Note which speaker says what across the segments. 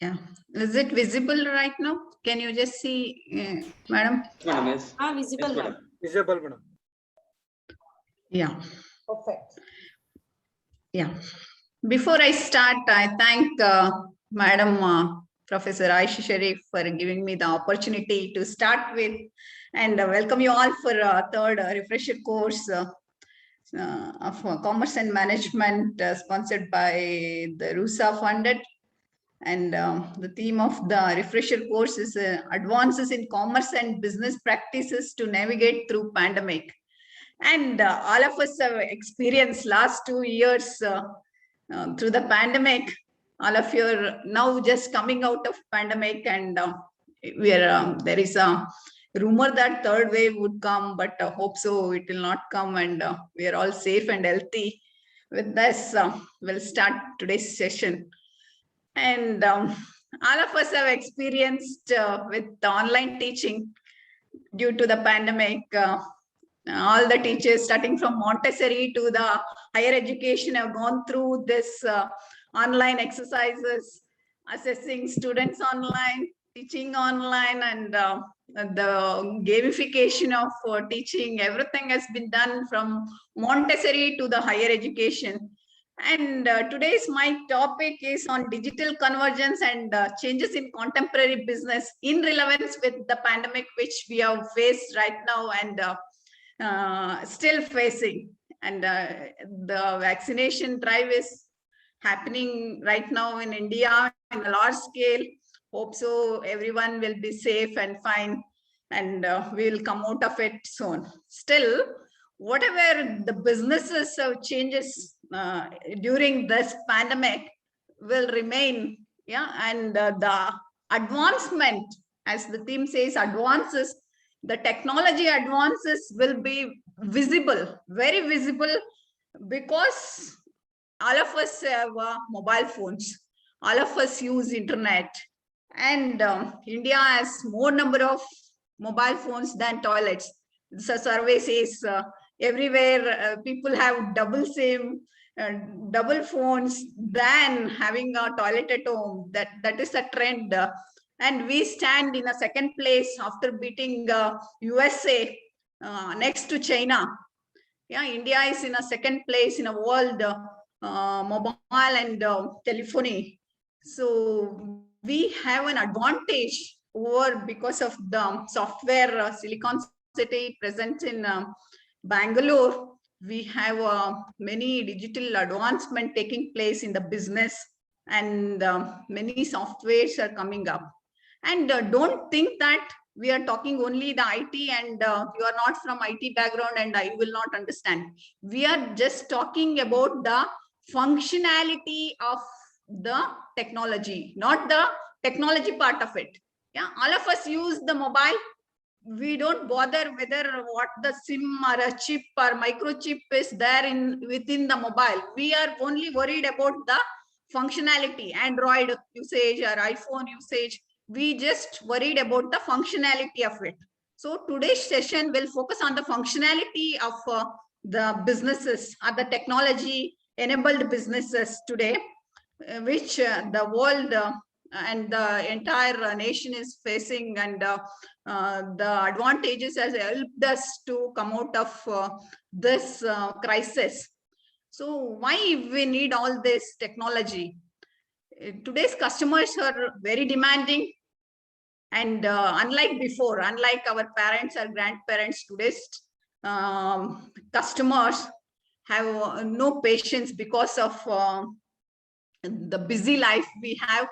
Speaker 1: Yeah. Is it visible right now? Can you just see, madam?
Speaker 2: Madam, yes.
Speaker 3: Visible,
Speaker 2: Yes,
Speaker 3: madam.
Speaker 4: Visible, madam.
Speaker 1: Yeah.
Speaker 3: Perfect.
Speaker 1: Yeah. Before I start, I thank Madam Professor Aisha Sharif for giving me the opportunity to start with, and welcome you all for third refresher course of Commerce and Management sponsored by the RUSA funded. And the theme of the refresher course is advances in commerce and business practices to navigate through pandemic. And all of us have experienced last 2 years through the pandemic. All of you are now just coming out of pandemic, and there is a rumor that third wave would come, but hope so it will not come, and we are all safe and healthy. With this, we'll start today's session. And all of us have experienced with the online teaching due to the pandemic. All the teachers, starting from Montessori to the higher education, have gone through this online exercises, assessing students online, teaching online, and the gamification of teaching. Everything has been done from Montessori to the higher education. And today's my topic is on digital convergence and changes in contemporary business in relevance with the pandemic, which we have faced right now and still facing. And the vaccination drive is happening right now in India in a large scale. Hope so everyone will be safe and fine, and we'll come out of it soon. Still, whatever the businesses changes during this pandemic will remain. Yeah, and the advancement, as the theme says, advances, the technology advances will be visible, very visible, because all of us have mobile phones, all of us use internet, and India has more number of mobile phones than toilets. The survey says everywhere people have double SIM, double phones than having a toilet at home. That is a trend. And we stand in a second place after beating USA next to China. Yeah, India is in a second place in a world mobile and telephony. So we have an advantage over because of the software Silicon City present in Bangalore. We have many digital advancement taking place in the business, and many softwares are coming up. And don't think that we are talking only the IT, and you are not from IT background and I will not understand. We are just talking about the functionality of the technology, not the technology part of it. Yeah, all of us use the mobile. We don't bother whether what the SIM or a chip or microchip is there within the mobile. We are only worried about the functionality, Android usage or iPhone usage. We just worried about the functionality of it. So today's session will focus on the functionality of the businesses or the technology enabled businesses today, which the world and the entire nation is facing, and the advantages has helped us to come out of this crisis. So why we need all this technology? Today's customers are very demanding, and unlike before, unlike our parents or grandparents, today's customers have no patience because of the busy life we have,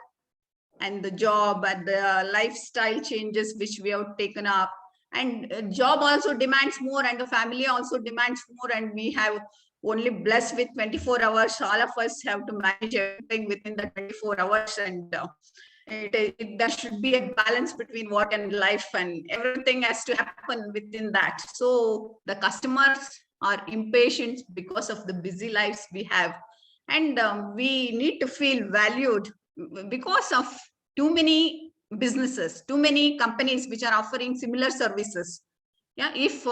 Speaker 1: and the job and the lifestyle changes which we have taken up, and job also demands more, and the family also demands more, and we have only blessed with 24 hours. All of us have to manage everything within the 24 hours, and there should be a balance between work and life, and everything has to happen within that. So the customers are impatient because of the busy lives we have, and we need to feel valued because of too many businesses, too many companies which are offering similar services. Yeah, if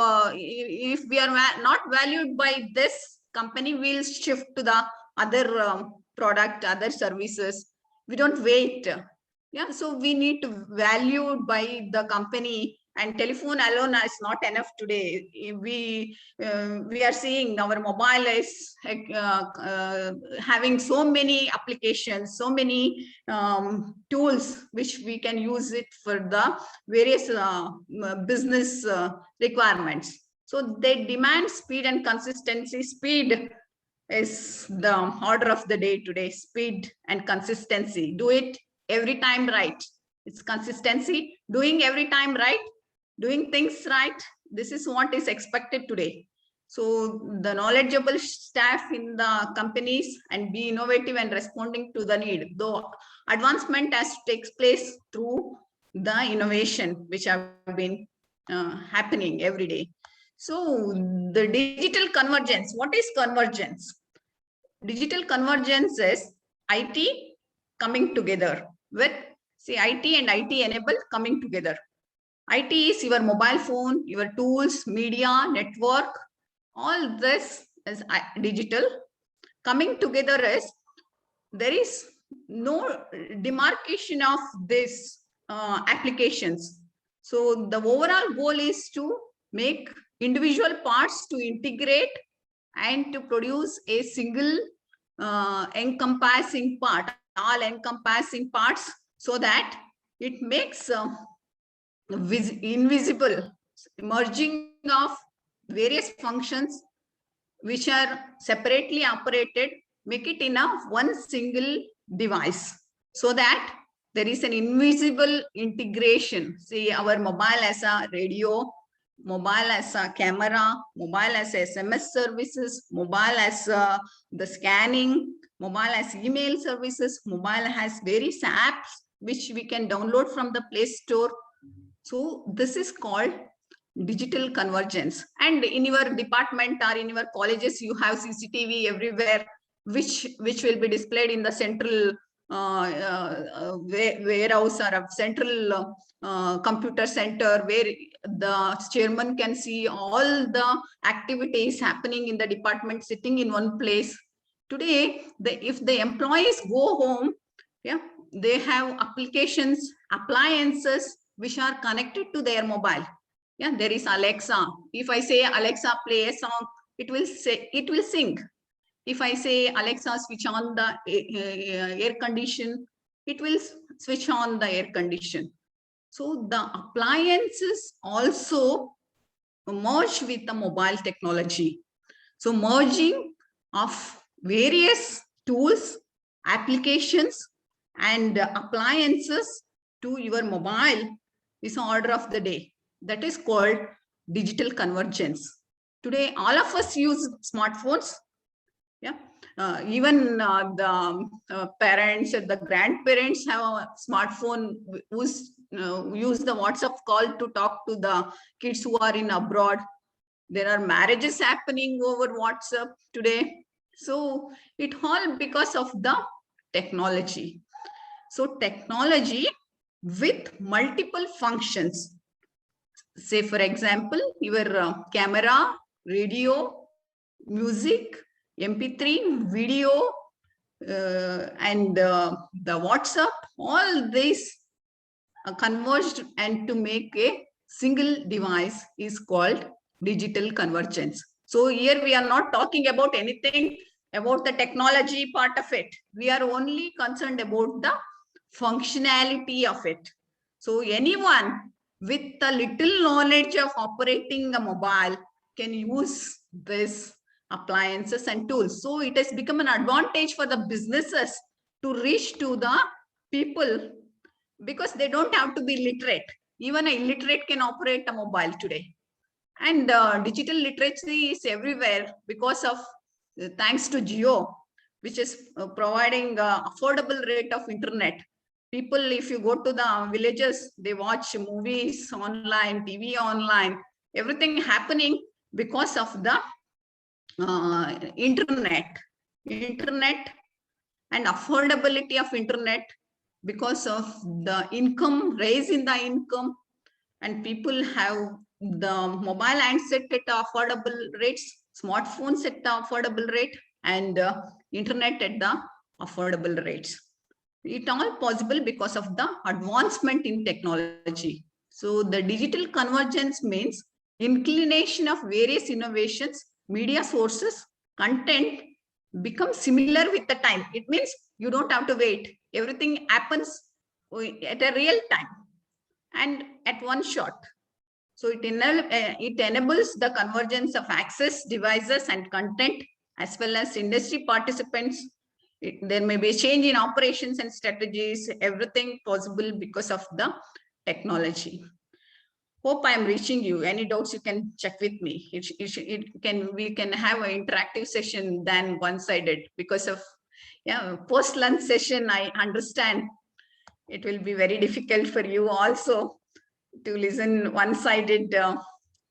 Speaker 1: we are not valued by this company, we'll shift to the other product, other services. We don't wait. Yeah, so we need to valued by the company, and telephone alone is not enough today. We are seeing our mobile is having so many applications, so many tools which we can use it for the various business requirements. So they demand speed and consistency. Speed is the order of the day today. Speed and consistency. Do it every time right. It's consistency. Doing every time right. Doing things right. This is what is expected today. So the knowledgeable staff in the companies and be innovative and responding to the need. Though advancement has to take place through the innovation which have been happening every day. So the digital convergence. What is convergence? Digital convergence is IT coming together with, say, IT and IT enable coming together. IT is your mobile phone, your tools, media, network, all this is digital. Coming together is, there is no demarcation of this applications. So the overall goal is to make individual parts to integrate and to produce a single encompassing part, all encompassing parts, so that it makes invisible merging of various functions which are separately operated, make it in a one single device, so that there is an invisible integration. See, our mobile as a radio, mobile as a camera, mobile as SMS services, mobile as the scanning, mobile as email services, mobile has various apps which we can download from the Play Store. So this is called digital convergence. And in your department or in your colleges, you have CCTV everywhere, which will be displayed in the central warehouse or a central computer center, where the chairman can see all the activities happening in the department sitting in one place. Today, if the employees go home, yeah, they have applications, appliances which are connected to their mobile. Yeah, there is Alexa. If I say Alexa, play a song, it will sing. If I say Alexa, switch on the air condition, it will switch on the air condition. So the appliances also merge with the mobile technology. So merging of various tools, applications, and appliances to your mobile is an order of the day. That is called digital convergence. Today, all of us use smartphones. Yeah, even the parents and the grandparents have a smartphone, use the WhatsApp call to talk to the kids who are in abroad. There are marriages happening over WhatsApp today. So it all because of the technology. So technology with multiple functions. Say, for example, your camera, radio, music, MP3, video, and the WhatsApp, all these are converged and to make a single device is called digital convergence. So here we are not talking about anything about the technology part of it. We are only concerned about the functionality of it. So anyone with a little knowledge of operating a mobile can use this appliances and tools. So it has become an advantage for the businesses to reach to the people, because they don't have to be literate. Even an illiterate can operate a mobile today. And digital literacy is everywhere because of thanks to Jio, which is providing affordable rate of internet. People, if you go to the villages, they watch movies online, TV online, everything happening because of the internet and affordability of internet, because of the income, raise in the income, and people have the mobile handset at affordable rates, smartphones at the affordable rate, and internet at the affordable rates. It all possible because of the advancement in technology. So the digital convergence means inclination of various innovations, media sources, content become similar with the time. It means you don't have to wait. Everything happens at a real time and at one shot. So it enables the convergence of access, devices, and content, as well as industry participants. There may be a change in operations and strategies, everything possible because of the technology. Hope I am reaching you. Any doubts you can check with me. We can have an interactive session than one-sided because of post-lunch session. I understand it will be very difficult for you also to listen one-sided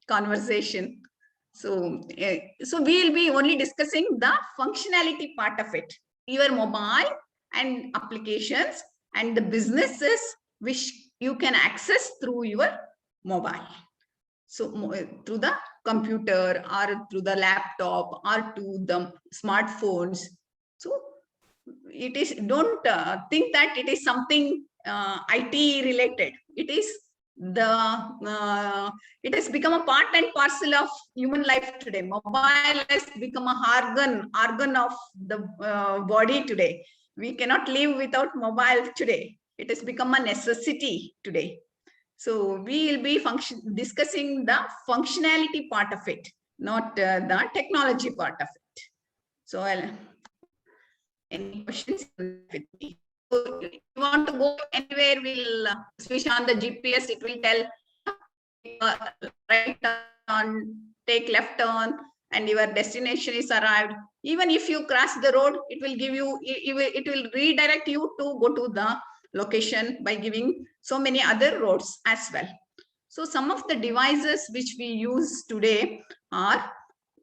Speaker 1: conversation. So we'll be only discussing the functionality part of it, your mobile and applications and the businesses which you can access through your mobile. So through the computer or through the laptop or to the smartphones. So it is, don't think that it is something IT related. It is it has become a part and parcel of human life today. Mobile has become a organ of the body today. We cannot live without mobile today. It has become a necessity today. So we will be discussing the functionality part of it, not the technology part of it. So any questions with me? So if you want to go anywhere, we'll switch on the GPS. It will tell right turn, take left turn, and your destination is arrived. Even if you cross the road, it will give you, it will redirect you to go to the location by giving so many other roads as well. So some of the devices which we use today are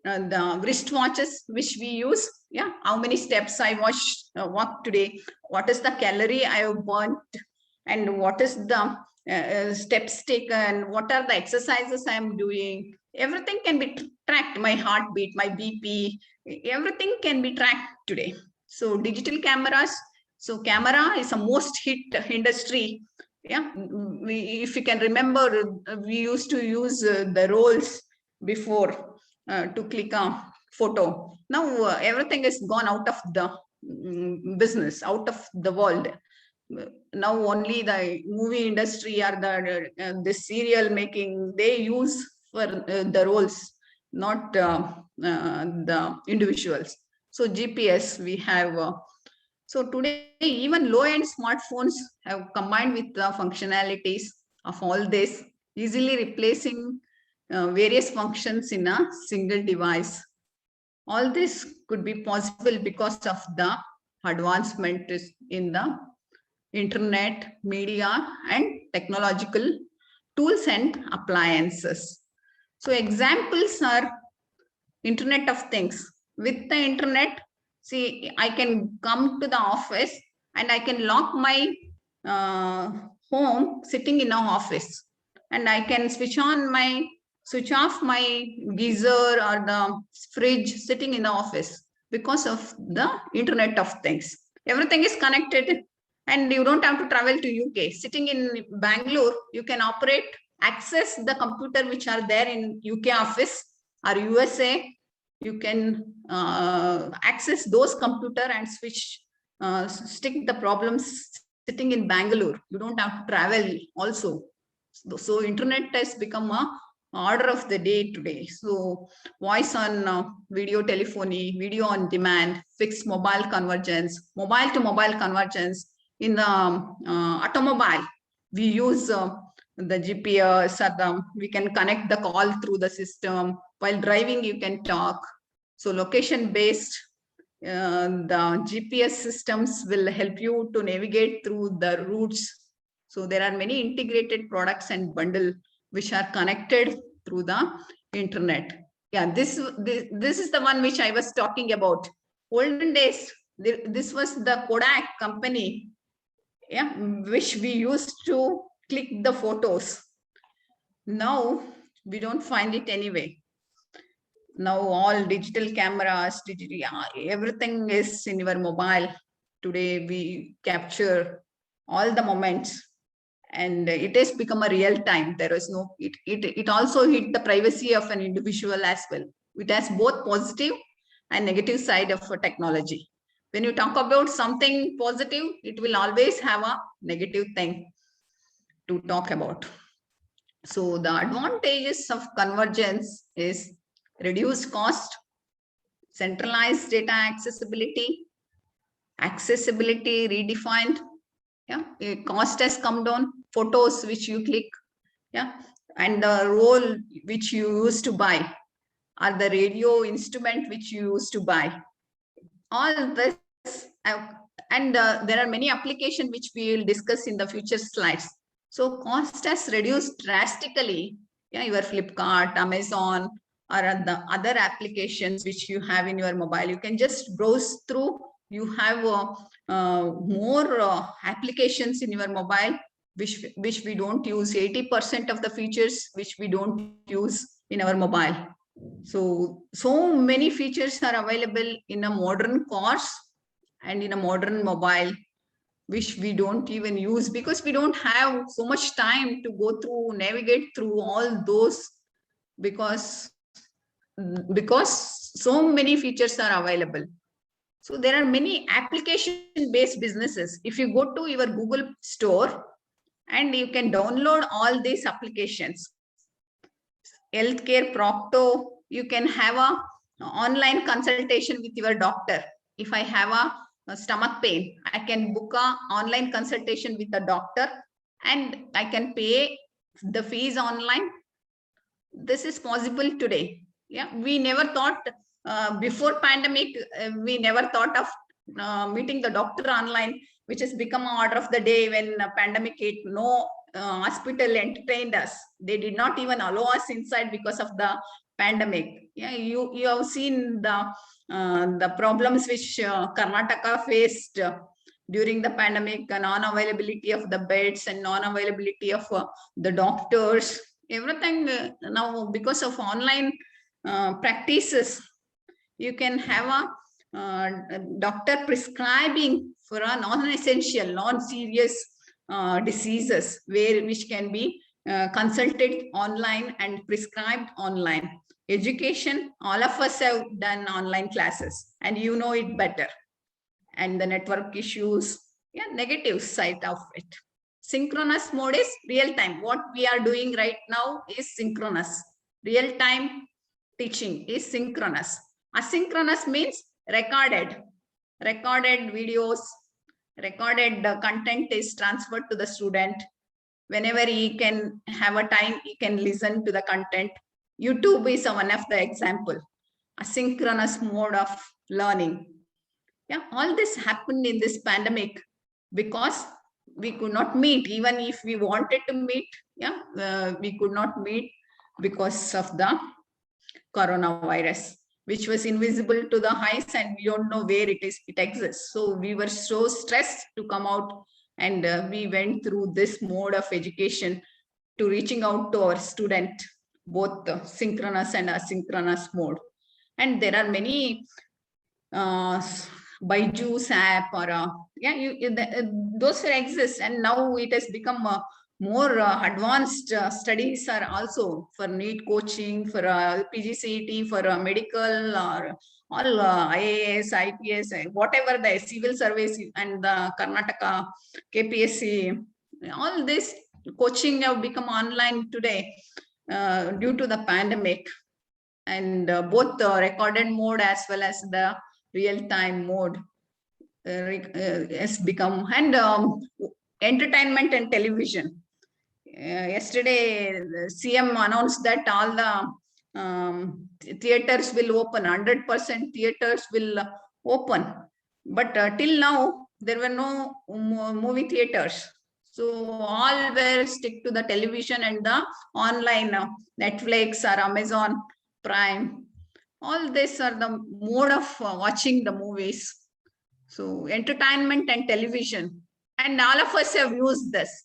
Speaker 1: the wristwatches which we use. Yeah, how many steps I walked today, what is the calorie I have burnt, and what is the steps taken, what are the exercises I am doing. Everything can be tracked, my heartbeat, my BP, everything can be tracked today. So digital cameras, so camera is a most hit industry. Yeah, if you can remember, we used to use the rolls before to click a photo. Now everything is gone out of the business, out of the world. Now only the movie industry or the serial making, they use for the roles, not the individuals. So GPS we have. So today even low-end smartphones have combined with the functionalities of all this, easily replacing various functions in a single device. All this could be possible because of the advancement in the internet, media, and technological tools and appliances. So examples are Internet of Things. With the internet, see, I can come to the office and I can lock my home sitting in an office, and I can switch off my geyser or the fridge sitting in the office because of the Internet of Things. Everything is connected and you don't have to travel to UK. Sitting in Bangalore, you can access the computer which are there in UK office or USA. You can access those computer and stick the problems sitting in Bangalore. You don't have to travel also. So internet has become a order of the day today. So voice on video telephony, video on demand, fixed mobile convergence, mobile to mobile convergence. In the automobile, we use the GPS, we can connect the call through the system. While driving, you can talk. So location based, the GPS systems will help you to navigate through the routes. So there are many integrated products and bundle which are connected through the internet. Yeah, this is the one which I was talking about. Olden days, this was the Kodak company, yeah, which we used to click the photos. Now we don't find it anyway. Now all digital cameras, everything is in your mobile today we capture all the moments, and it has become a real time. There is no, it also hit the privacy of an individual as well. It has both positive and negative side of technology. When you talk about something positive, it will always have a negative thing to talk about. So the advantages of convergence is reduced cost, centralized data accessibility redefined. Yeah, cost has come down. Photos which you click, yeah, and the roll which you used to buy, or the radio instrument which you used to buy. All this, and there are many applications which we will discuss in the future slides. So cost has reduced drastically. Yeah, your Flipkart, Amazon, or the other applications which you have in your mobile, you can just browse through. You have more applications in your mobile which we don't use. 80% of the features which we don't use in our mobile. So many features are available in a modern cars and in a modern mobile, which we don't even use because we don't have so much time to go through, navigate through all those, because so many features are available. So there are many application-based businesses. If you go to your Google store and you can download all these applications, healthcare Procto, you can have a online consultation with your doctor. If I have a stomach pain, I can book a online consultation with the doctor and I can pay the fees online. This is possible today. Yeah, we never thought before pandemic, we never thought of meeting the doctor online, which has become an order of the day when pandemic hit. No hospital entertained us. They did not even allow us inside because of the pandemic. Yeah, you have seen the problems which Karnataka faced during the pandemic, non-availability of the beds and non-availability of the doctors. Everything now because of online practices, you can have a doctor prescribing for a non-essential, non-serious diseases which can be consulted online and prescribed online. Education, all of us have done online classes and you know it better. And the network issues, yeah, negative side of it. Synchronous mode is real time. What we are doing right now is synchronous. Real time teaching is synchronous. Asynchronous means recorded videos, recorded content is transferred to the student. Whenever he can have a time, he can listen to the content. YouTube is one of the example. Asynchronous mode of learning. Yeah, all this happened in this pandemic because we could not meet. Even if we wanted to meet, yeah, we could not meet because of the coronavirus, which was invisible to the eyes and we don't know where it exists. So we were so stressed to come out, and we went through this mode of education to reaching out to our student, both the synchronous and asynchronous mode. And there are many Byju's app or those exist, and now it has become more advanced studies are also for NEET coaching, for PGCET, for medical, or all IAS, IPS, whatever the civil service and the Karnataka KPSC, all this coaching have become online today due to the pandemic. And both the recorded mode as well as the real-time mode has become, and entertainment and television. Yesterday, the CM announced that all the theaters will open, 100% theaters will open. But till now, there were no movie theaters. So all were stick to the television and the online, Netflix or Amazon Prime. All this are the mode of watching the movies. So entertainment and television. And all of us have used this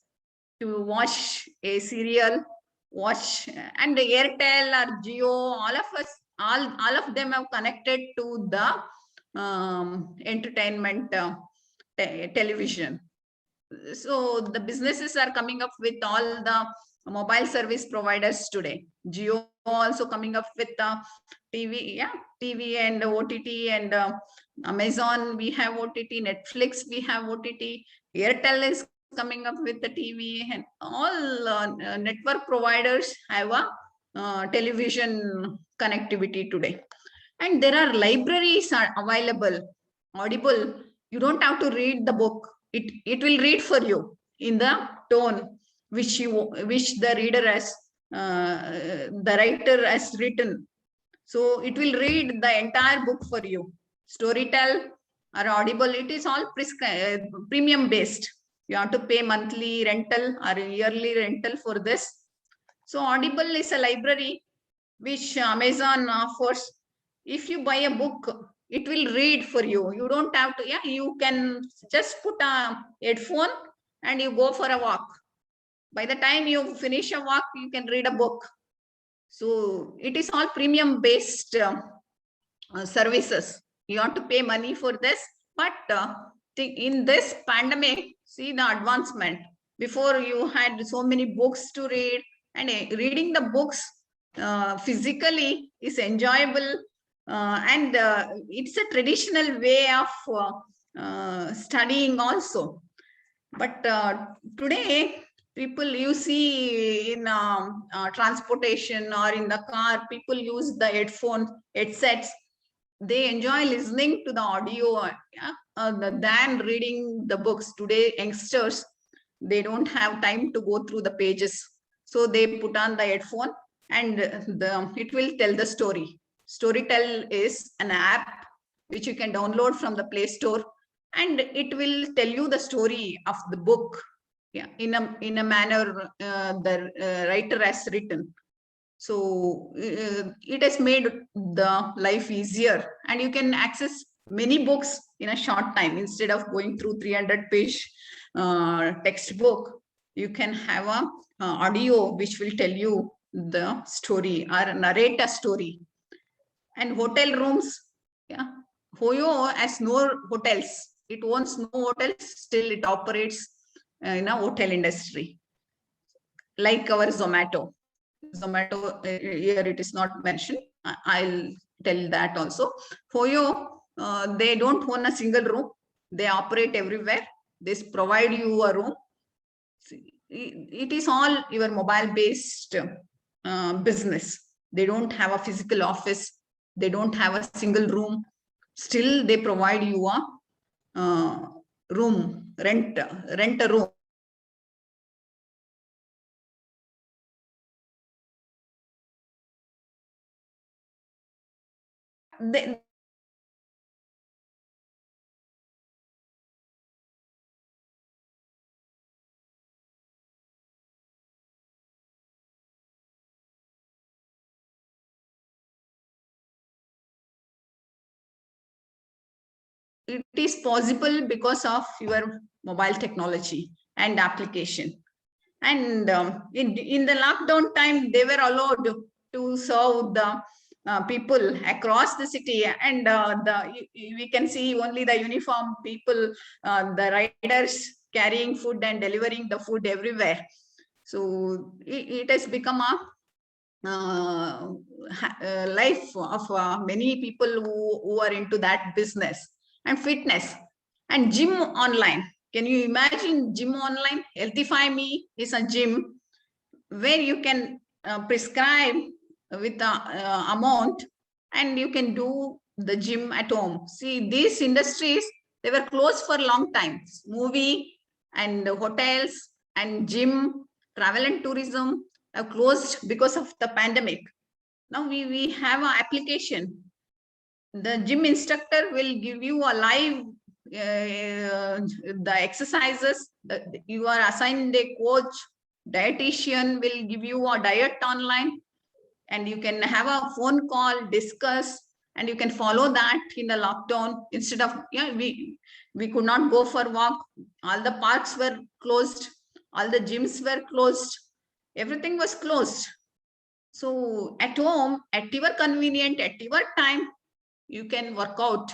Speaker 1: to watch a serial, watch, and the Airtel or Jio, all of us, all of them have connected to the entertainment television. So the businesses are coming up with all the mobile service providers today. Jio also coming up with TV, TV and OTT, and Amazon we have OTT, Netflix we have OTT, Airtel is coming up with the TV, and all network providers have a television connectivity today. And there are libraries are available, Audible. You don't have to read the book. It will read for you in the tone which the reader has, the writer has written. So it will read the entire book for you. Storytel or Audible, it is all premium based. You have to pay monthly rental or yearly rental for this. So Audible is a library which Amazon offers. If you buy a book, it will read for you. You don't have to, you can just put a headphone and you go for a walk. By the time you finish a walk, you can read a book. So it is all premium based services. You have to pay money for this. But in this pandemic, see the advancement. Before you had so many books to read, and reading the books physically is enjoyable. And it's a traditional way of studying also. But today, people you see in transportation or in the car, people use the headsets. They enjoy listening to the audio than reading the books. Today, youngsters, they don't have time to go through the pages. So they put on the headphone and it will tell the story. Storytel is an app which you can download from the Play Store, and it will tell you the story of the book, in a manner the writer has written. So it has made the life easier, and you can access many books in a short time. Instead of going through 300-page textbook, you can have a audio which will tell you the story or narrate a story. And hotel rooms, Hoyo has no hotels. It owns no hotels, still it operates in a hotel industry. Like our Zomato. Zomato, here it is not mentioned. I'll tell that also. Hoyo, they don't own a single room. They operate everywhere. They provide you a room. It is all your mobile-based business. They don't have a physical office. They don't have a single room. Still, they provide you a room, rent a room. It is possible because of your mobile technology and application. And in the lockdown time, they were allowed to serve the people across the city, and we can see only the uniform people, the riders carrying food and delivering the food everywhere. So it has become a life of many people who are into that business. And fitness and gym online. Can you imagine gym online? Healthify Me is a gym where you can prescribe with the amount, and you can do the gym at home. See, these industries, they were closed for a long time. Movie and hotels and gym, travel and tourism are closed because of the pandemic. Now we have an application. The gym instructor will give you a live the exercises. You are assigned a coach. Dietitian will give you a diet online, and you can have a phone call, discuss, and you can follow that in the lockdown. Instead of we could not go for walk. All the parks were closed. All the gyms were closed. Everything was closed. So at home, at your convenient, at your time, you can work out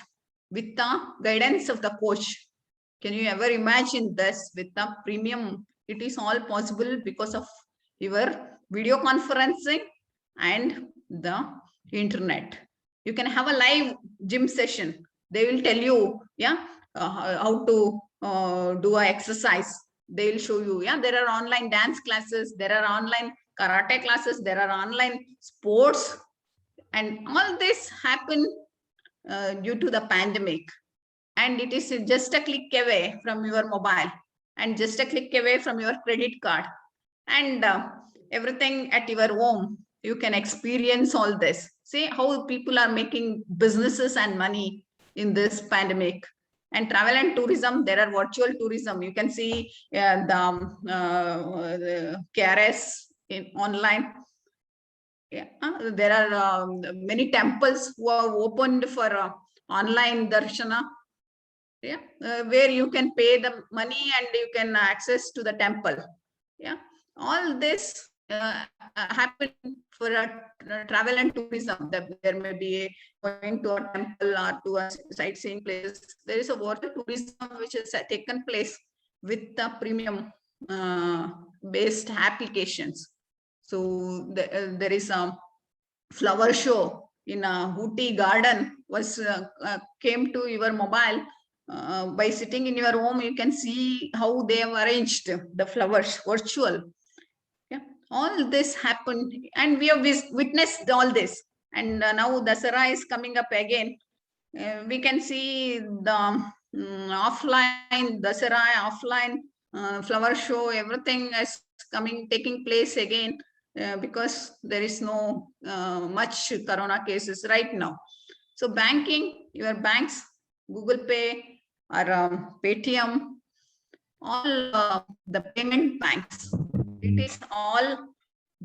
Speaker 1: with the guidance of the coach. Can you ever imagine this with the premium? It is all possible because of your video conferencing and the internet. You can have a live gym session. They will tell you, yeah, how to do an exercise. They will show you, yeah, there are online dance classes, there are online karate classes, there are online sports, and all this happened due to the pandemic. And it is just a click away from your mobile and just a click away from your credit card, and everything at your home. You can experience all this. See how people are making businesses and money in this pandemic. And travel and tourism, there are virtual tourism. You can see the KRS in online. Yeah, there are many temples who are opened for online darshana. Yeah, where you can pay the money and you can access to the temple. Yeah, all this happen for travel and tourism. That there may be going to a temple or to a sightseeing place. There is a water tourism which has taken place with the premium based applications. So there is a flower show in a Ooty garden was came to your mobile. By sitting in your home, you can see how they have arranged the flowers virtual. Yeah, all this happened, and we have witnessed all this. And now Dasara is coming up again. We can see the offline Dasara, offline flower show, everything is taking place again because there is no much corona cases right now. So banking, your banks, Google Pay or Paytm, all the payment banks, it is all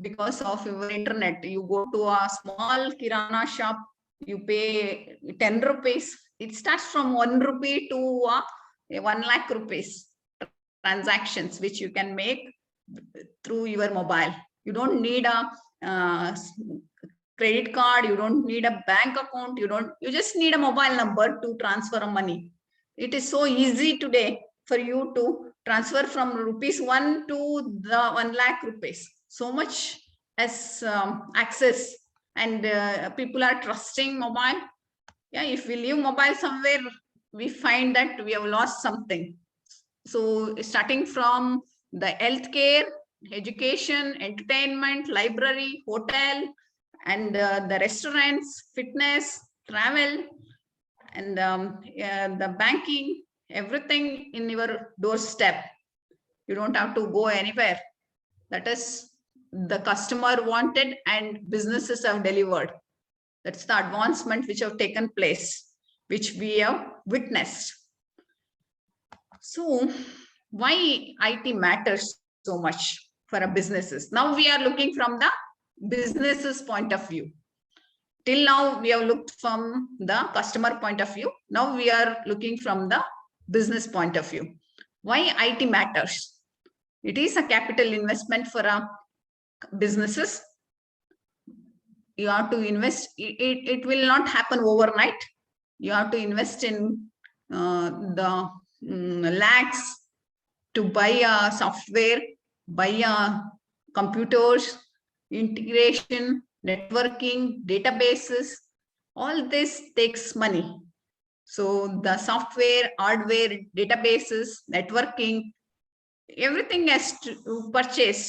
Speaker 1: because of your internet. You go to a small kirana shop, you pay 10 rupees. It starts from 1 rupee to 1 lakh rupees transactions, which you can make through your mobile. You don't need a credit card. You don't need a bank account. You just need a mobile number to transfer money. It is so easy today for you to transfer from ₹1 to the 1 lakh rupees. So much as access, and people are trusting mobile. Yeah, if we leave mobile somewhere, we find that we have lost something. So starting from the healthcare, education, entertainment, library, hotel, and the restaurants, fitness, travel, and the banking, everything in your doorstep. You don't have to go anywhere. That is the customer wanted and businesses have delivered. That's the advancement which have taken place, which we have witnessed. So why IT matters so much for a businesses? Now we are looking from the businesses point of view. Till now we have looked from the customer point of view. Now we are looking from the business point of view. Why IT matters? It is a capital investment for businesses. You have to invest. It will not happen overnight. You have to invest in the lakhs to buy a software, buy computers, integration, networking, databases. All this takes money. So the software, hardware, databases, networking, everything has to purchase,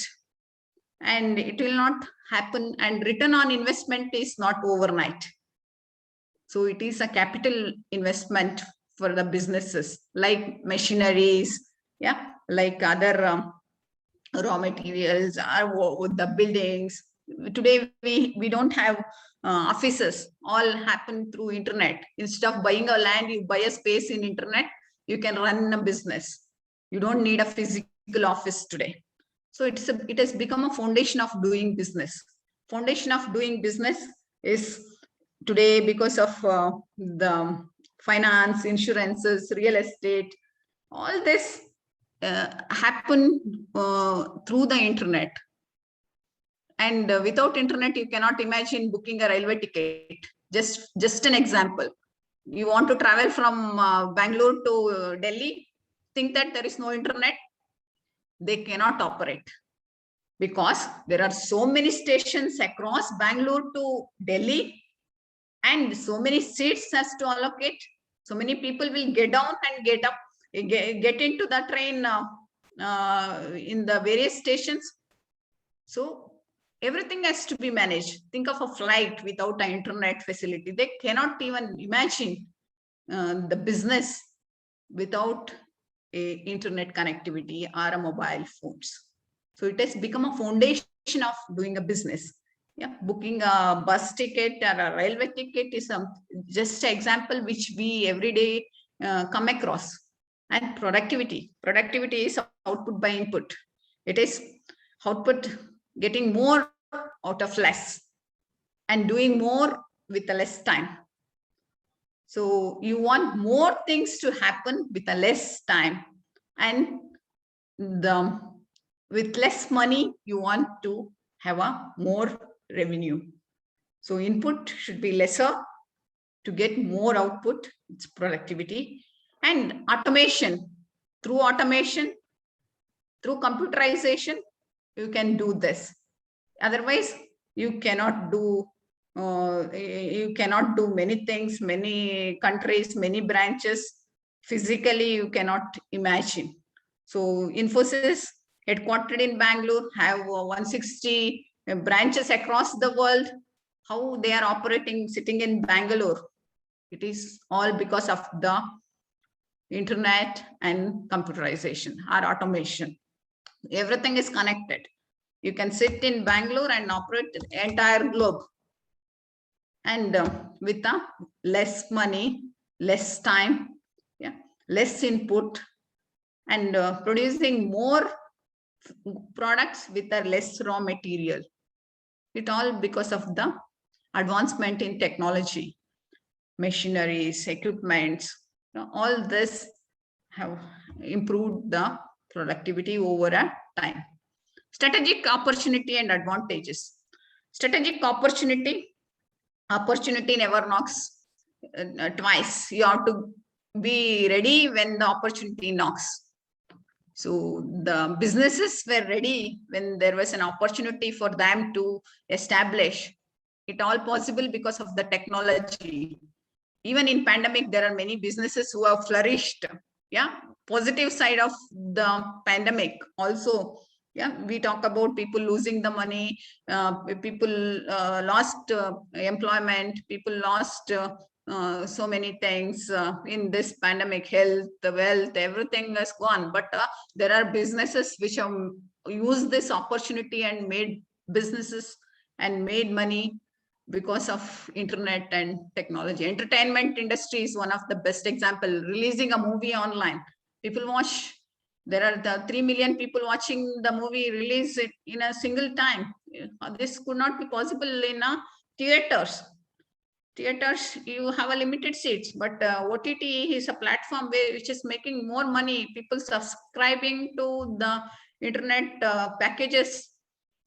Speaker 1: and it will not happen, and return on investment is not overnight. So it is a capital investment for the businesses, like machineries, yeah, like other raw materials, or the buildings. Today we don't have offices. All happen through internet. Instead of buying a land, you buy a space in internet. You can run a business. You don't need a physical office today. So it has become a foundation of doing business. Foundation of doing business is today because of the finance, insurances, real estate. All this happen through the internet. And without internet, you cannot imagine booking a railway ticket. Just an example. You want to travel from Bangalore to Delhi, think that there is no internet, they cannot operate, because there are so many stations across Bangalore to Delhi, and so many seats has to allocate. So many people will get down and get up, get into the train in the various stations. So everything has to be managed. Think of a flight without an internet facility. They cannot even imagine the business without a internet connectivity or a mobile phones. So it has become a foundation of doing a business. Yeah, booking a bus ticket or a railway ticket is just an example which we every day come across. And productivity is output by input. It is output getting more out of less and doing more with a less time. So you want more things to happen with a less time, and with less money, you want to have a more revenue. So input should be lesser to get more output. It's productivity. And automation. Through automation, through computerization, you can do this. Otherwise, you cannot do many things, many countries, many branches. Physically, you cannot imagine. So Infosys, headquartered in Bangalore, have 160 branches across the world. How they are operating sitting in Bangalore? It is all because of the internet and computerization or automation. Everything is connected. You can sit in Bangalore and operate the entire globe. And with less money, less time, yeah, less input, and producing more products with a less raw material. It all because of the advancement in technology, machineries, equipments. All this have improved the productivity over a time. Strategic opportunity and advantages. Strategic opportunity never knocks twice. You have to be ready when the opportunity knocks. So the businesses were ready when there was an opportunity for them to establish. It all possible because of the technology. Even in pandemic, there are many businesses who have flourished. Yeah, positive side of the pandemic also. Yeah, we talk about people losing the money, people lost employment, people lost so many things in this pandemic. Health, wealth, everything has gone. But there are businesses which have used this opportunity and made businesses and made money because of internet and technology. Entertainment industry is one of the best example. Releasing a movie online, people watch. There are the 3 million people watching the movie, release it in a single time. This could not be possible in theaters. Theaters, you have a limited seats, but OTT is a platform which is making more money. People subscribing to the internet packages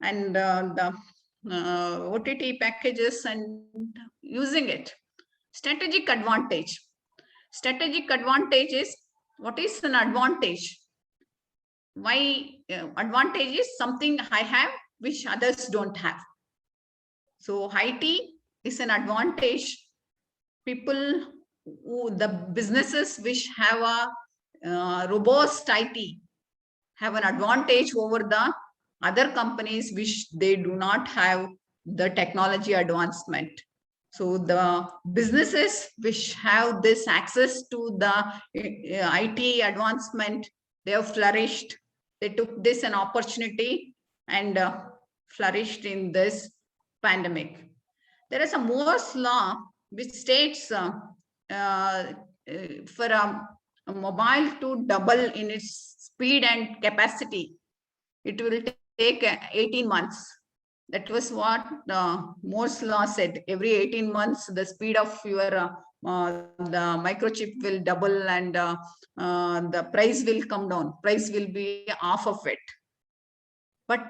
Speaker 1: and the OTT packages and using it. Strategic advantage. Strategic advantage is, what is an advantage? Why advantage is something I have which others don't have. So IT is an advantage. People, the businesses which have a robust IT have an advantage over the other companies which they do not have the technology advancement. So the businesses which have this access to the IT advancement, they have flourished. They took this an opportunity and flourished in this pandemic. There is a Moore's law which states for a mobile to double in its speed and capacity, it will take 18 months. That was what Moore's law said. Every 18 months, the speed of your the microchip will double and the price will come down. Price will be half of it. But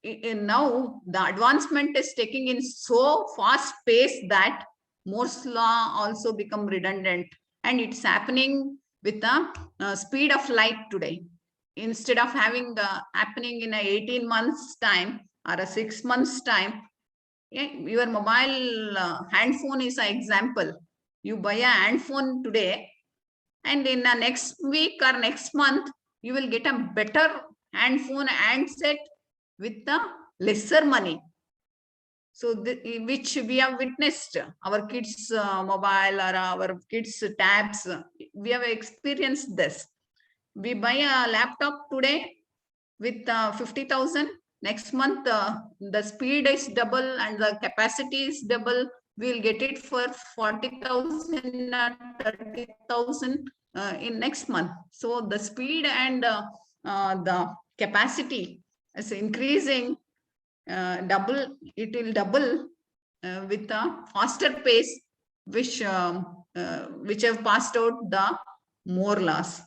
Speaker 1: now the advancement is taking in so fast pace that Moore's law also become redundant, and it's happening with the speed of light today. Instead of having happening in a 18 months time or a 6 months time, yeah, your mobile handphone is an example. You buy a handphone today, and in the next week or next month, you will get a better handphone handset with the lesser money. So which we have witnessed, our kids mobile or our kids tabs, we have experienced this. We buy a laptop today with 50,000. Next month, the speed is double and the capacity is double. We'll get it for 40,000 or 30,000 in next month. So the speed and the capacity is increasing double. It will double with a faster pace, which have passed out the more laws.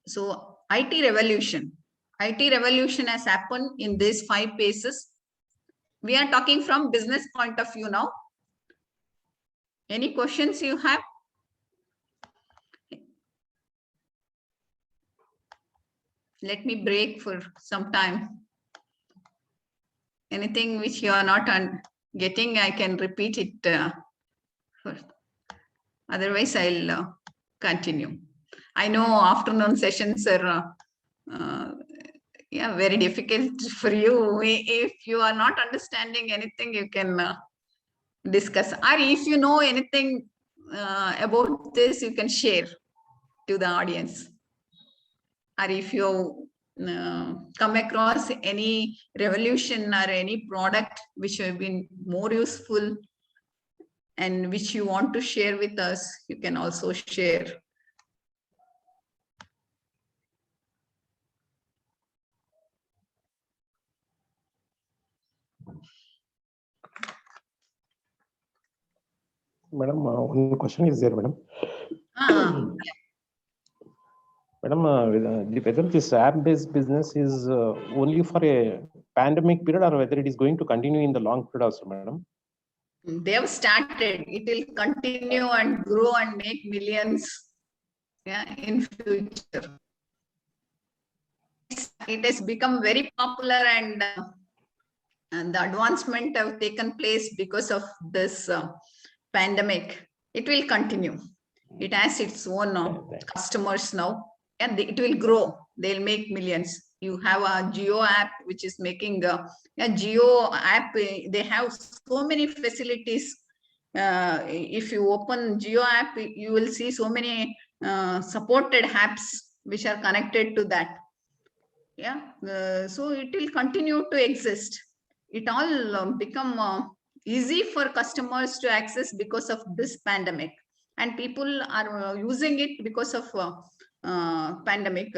Speaker 1: So IT revolution has happened in these 5 phases. We are talking from business point of view now. Any questions you have? Let me break for some time. Anything which you are not getting, I can repeat it first. Otherwise, I'll continue. I know afternoon sessions are yeah, very difficult for you. If you are not understanding anything, you can discuss. Or if you know anything about this, you can share to the audience. Or if you come across any revolution or any product which have been more useful and which you want to share with us, you can also share.
Speaker 2: Madam, one question is there, madam. Madam, whether this app-based business is only for a pandemic period or whether it is going to continue in the long period also, madam?
Speaker 1: They have started. It will continue and grow and make millions, yeah, in future. It has become very popular, and the advancement have taken place because of this pandemic. It will continue. It has its own customers now, and it will grow. They'll make millions. You have a Geo app which is making a Geo app. They have so many facilities. If you open Geo app, you will see so many supported apps which are connected to that. Yeah, so it will continue to exist. It all become easy for customers to access because of this pandemic, and people are using it because of pandemic,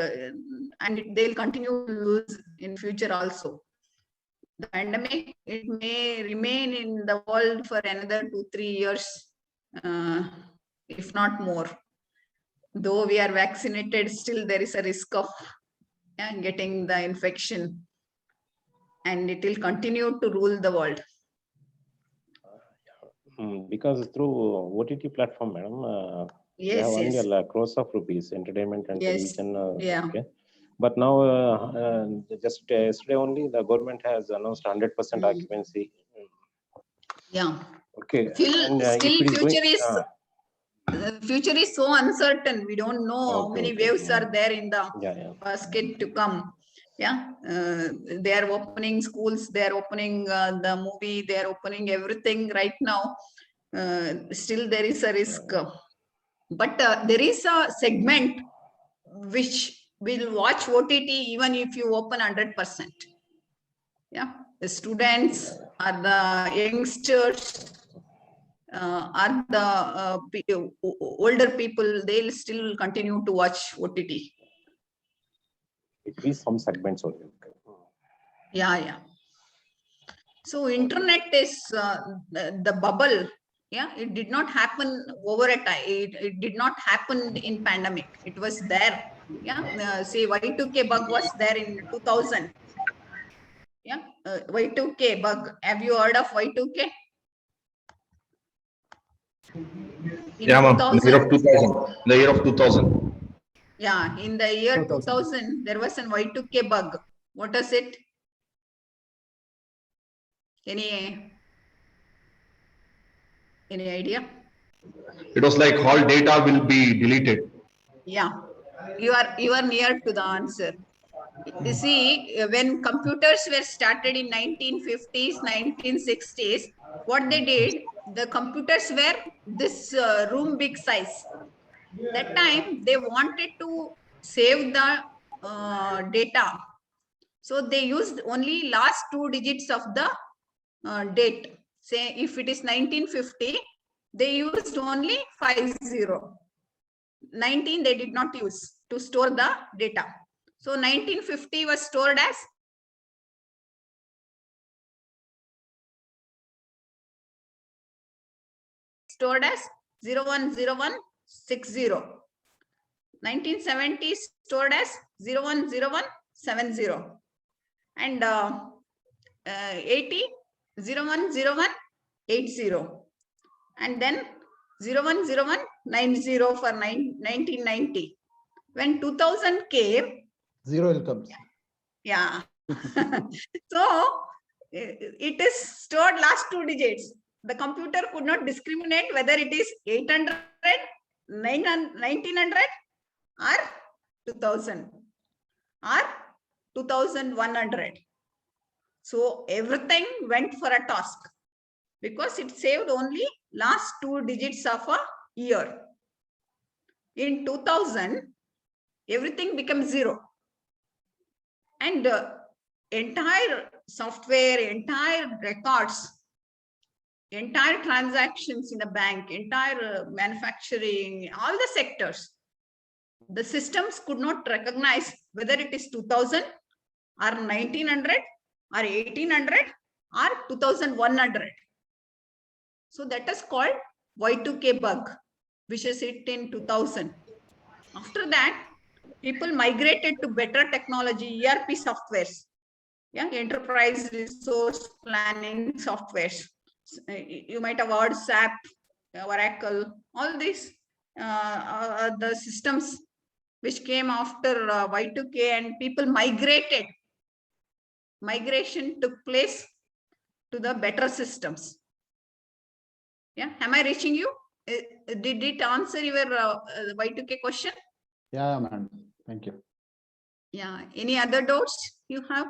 Speaker 1: and they'll continue to use in future also. The pandemic, it may remain in the world for another 2-3 years, if not more. Though we are vaccinated, still there is a risk of getting the infection, and it will continue to rule the world.
Speaker 2: Because through OTT platform, madam,
Speaker 1: yes,
Speaker 2: they have
Speaker 1: yes.
Speaker 2: only crores of rupees, entertainment and
Speaker 1: yes.
Speaker 2: television.
Speaker 1: Yeah.
Speaker 2: Okay. But now, just yesterday only, the government has announced 100% occupancy.
Speaker 1: Yeah.
Speaker 2: Okay.
Speaker 1: Still, future is so uncertain. We don't know how many waves are there in the basket to come. Yeah, they are opening schools, they are opening the movie, they are opening everything right now. Still there is a risk, but there is a segment which will watch OTT even if you open 100%. Yeah, the students or the youngsters or the older people, they'll still continue to watch OTT.
Speaker 2: It is some segments only.
Speaker 1: Yeah. So internet is the bubble. Yeah, it did not happen over a time. It did not happen in pandemic. It was there. Yeah, say Y2K bug was there in 2000. Yeah, Y2K bug. Have you heard of Y2K? In
Speaker 3: Yeah, ma'am. In the year
Speaker 1: 2000.
Speaker 3: of 2000. In the year of 2000.
Speaker 1: Yeah, in the year
Speaker 4: 2000.
Speaker 1: 2000, there was an Y2K bug. What is it? Any idea?
Speaker 3: It was like all data will be deleted.
Speaker 1: Yeah, you are near to the answer. You see, when computers were started in 1950s, 1960s, what they did, the computers were this room big size. That time they wanted to save the data. So they used only last 2 digits of the date. Say if it is 1950, they used only 50. 19 they did not use to store the data. So 1950 was stored as 010160. 1970 stored as 010170. And 80 010180. And then 010190 for 1990. When 2000 came,
Speaker 4: 0 will come.
Speaker 1: yeah. So it is stored last 2 digits. The computer could not discriminate whether it is 800, 1900 or 2000 or 2100. So everything went for a task because it saved only last 2 digits of a year. In 2000, everything becomes 0. And entire software, entire records, entire transactions in the bank, entire manufacturing, all the sectors, the systems could not recognize whether it is 2000 or 1900 or 1800 or 2100. So that is called Y2K bug, which is hit in 2000. After that, people migrated to better technology, ERP softwares, yeah, enterprise resource planning softwares. You might have heard SAP, Oracle, all these the systems which came after Y2K, and people migrated. Migration took place to the better systems. Yeah, am I reaching you? Did it answer your Y2K question?
Speaker 4: Yeah, ma'am. Thank you.
Speaker 1: Yeah, any other doubts you have?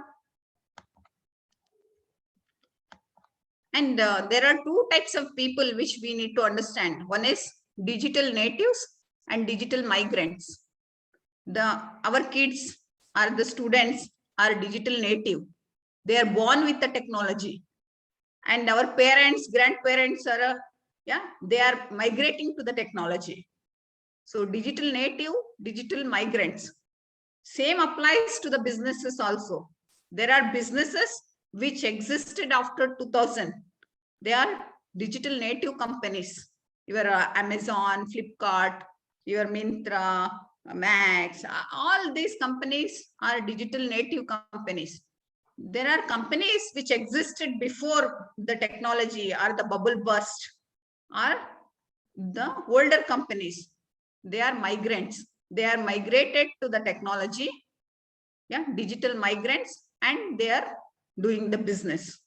Speaker 1: And there are 2 types of people which we need to understand. One is digital natives and digital migrants. Our kids or the students are digital native. They are born with the technology. And our parents, grandparents are, they are migrating to the technology. So digital native, digital migrants. Same applies to the businesses also. There are businesses which existed after 2000. They are digital native companies. Your Amazon, Flipkart, your Myntra, Max, all these companies are digital native companies. There are companies which existed before the technology or the bubble burst, or the older companies. They are migrants. They are migrated to the technology, yeah, digital migrants, and they are doing the business.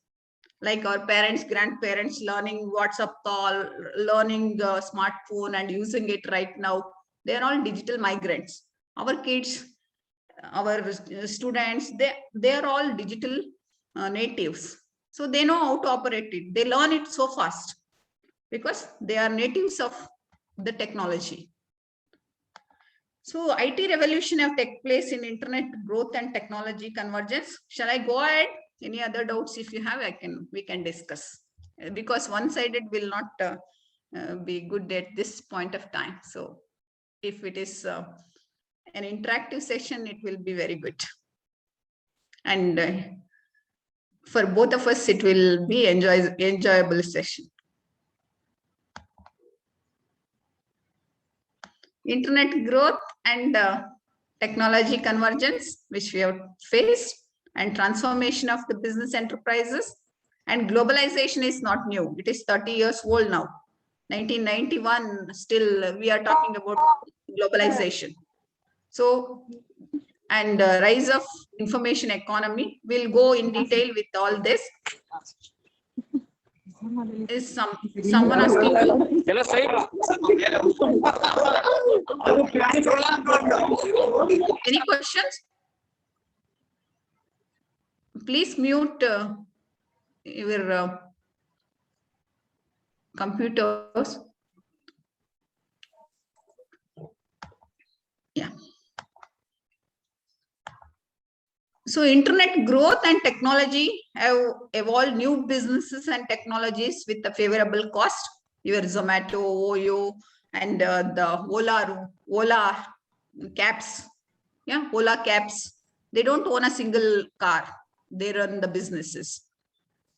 Speaker 1: Like our parents, grandparents learning WhatsApp call, learning the smartphone and using it right now. They are all digital migrants. Our kids, our students, they are all digital natives. So they know how to operate it. They learn it so fast because they are natives of the technology. So IT revolution have taken place in internet growth and technology convergence. Shall I go ahead? Any other doubts? If you have, we can discuss, because one-sided will not be good at this point of time. So if it is an interactive session, it will be very good. And for both of us, it will be enjoyable session. Internet growth and technology convergence, which we have faced, and transformation of the business enterprises. And globalization is not new. It is 30 years old now. 1991, still we are talking about globalization. So, and rise of information economy. We'll go in detail with all this. Is someone asking? Any questions? Please mute your computers. Yeah. So internet growth and technology have evolved new businesses and technologies with a favorable cost. Your Zomato, Oyo, and the Ola cabs. Yeah, Ola cabs. They don't own a single car. They run the businesses.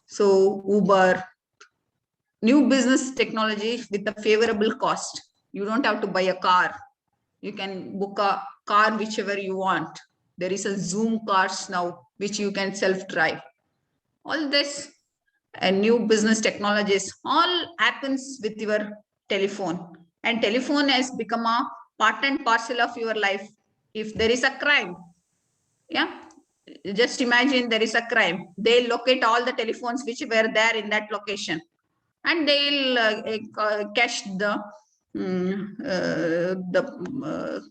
Speaker 1: So Uber, new business technology with a favorable cost. You don't have to buy a car. You can book a car whichever you want. There is a Zoom cars now, which you can self-drive. All this and new business technologies all happens with your telephone. And telephone has become a part and parcel of your life. If there is a crime, yeah, just imagine there is a crime. They'll locate all the telephones which were there in that location. And they'll catch the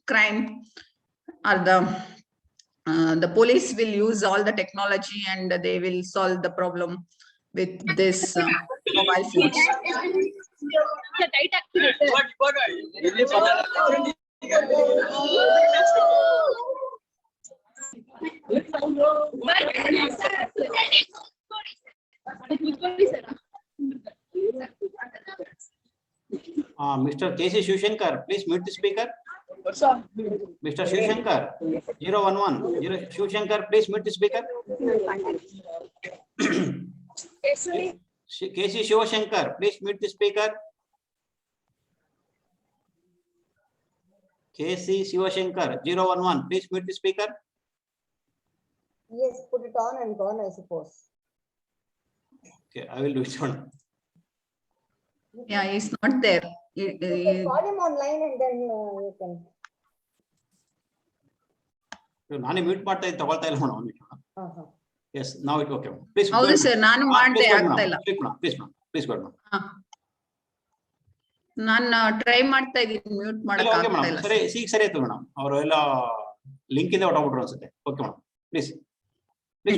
Speaker 1: crime, or the police will use all the technology and they will solve the problem with this mobile phones.
Speaker 5: Mr. K.C. Shivshankar, please mute the speaker. Mr. Shivshankar, 011. Shivshankar, please mute the speaker. K.C. Shivshankar, please mute the speaker. K.C. Shivshankar, 011, please mute the speaker.
Speaker 6: Yes, put it on and gone, I suppose.
Speaker 5: Okay, I will do it on.
Speaker 1: Yeah, he's not there.
Speaker 6: You can call him online and then you can.
Speaker 5: ನಾನು mute ಮಾಡ್ತಾ ಇದ್ದೆ ತಗೊಳ್ತಾ ಇಲ್ಲ madam. Yes, now it okay. Please.
Speaker 1: ಹೌದು sir, ನಾನು ಮಾಡ್ದೆ ಆಗ್ತಾ ಇಲ್ಲ.
Speaker 5: Please go ahead.
Speaker 1: ನಾನು ಟ್ರೈ ಮಾಡ್ತಾ ಇದ್ದೀನಿ, ಮ್ಯೂಟ್ ಮಾಡಕ್ಕೆ ಆಗ್ತಾ ಇಲ್ಲ.
Speaker 5: ಸರಿ, ಸರಿ ಆಯ್ತು ಮೇಡಮ್. ಅವರು ಎಲ್ಲ ಲಿಂಕ್ ಇಂದ ಹೊರಟೋಗ್ಬಿಟ್ರು ಅನ್ಸುತ್ತೆ. Okay madam, please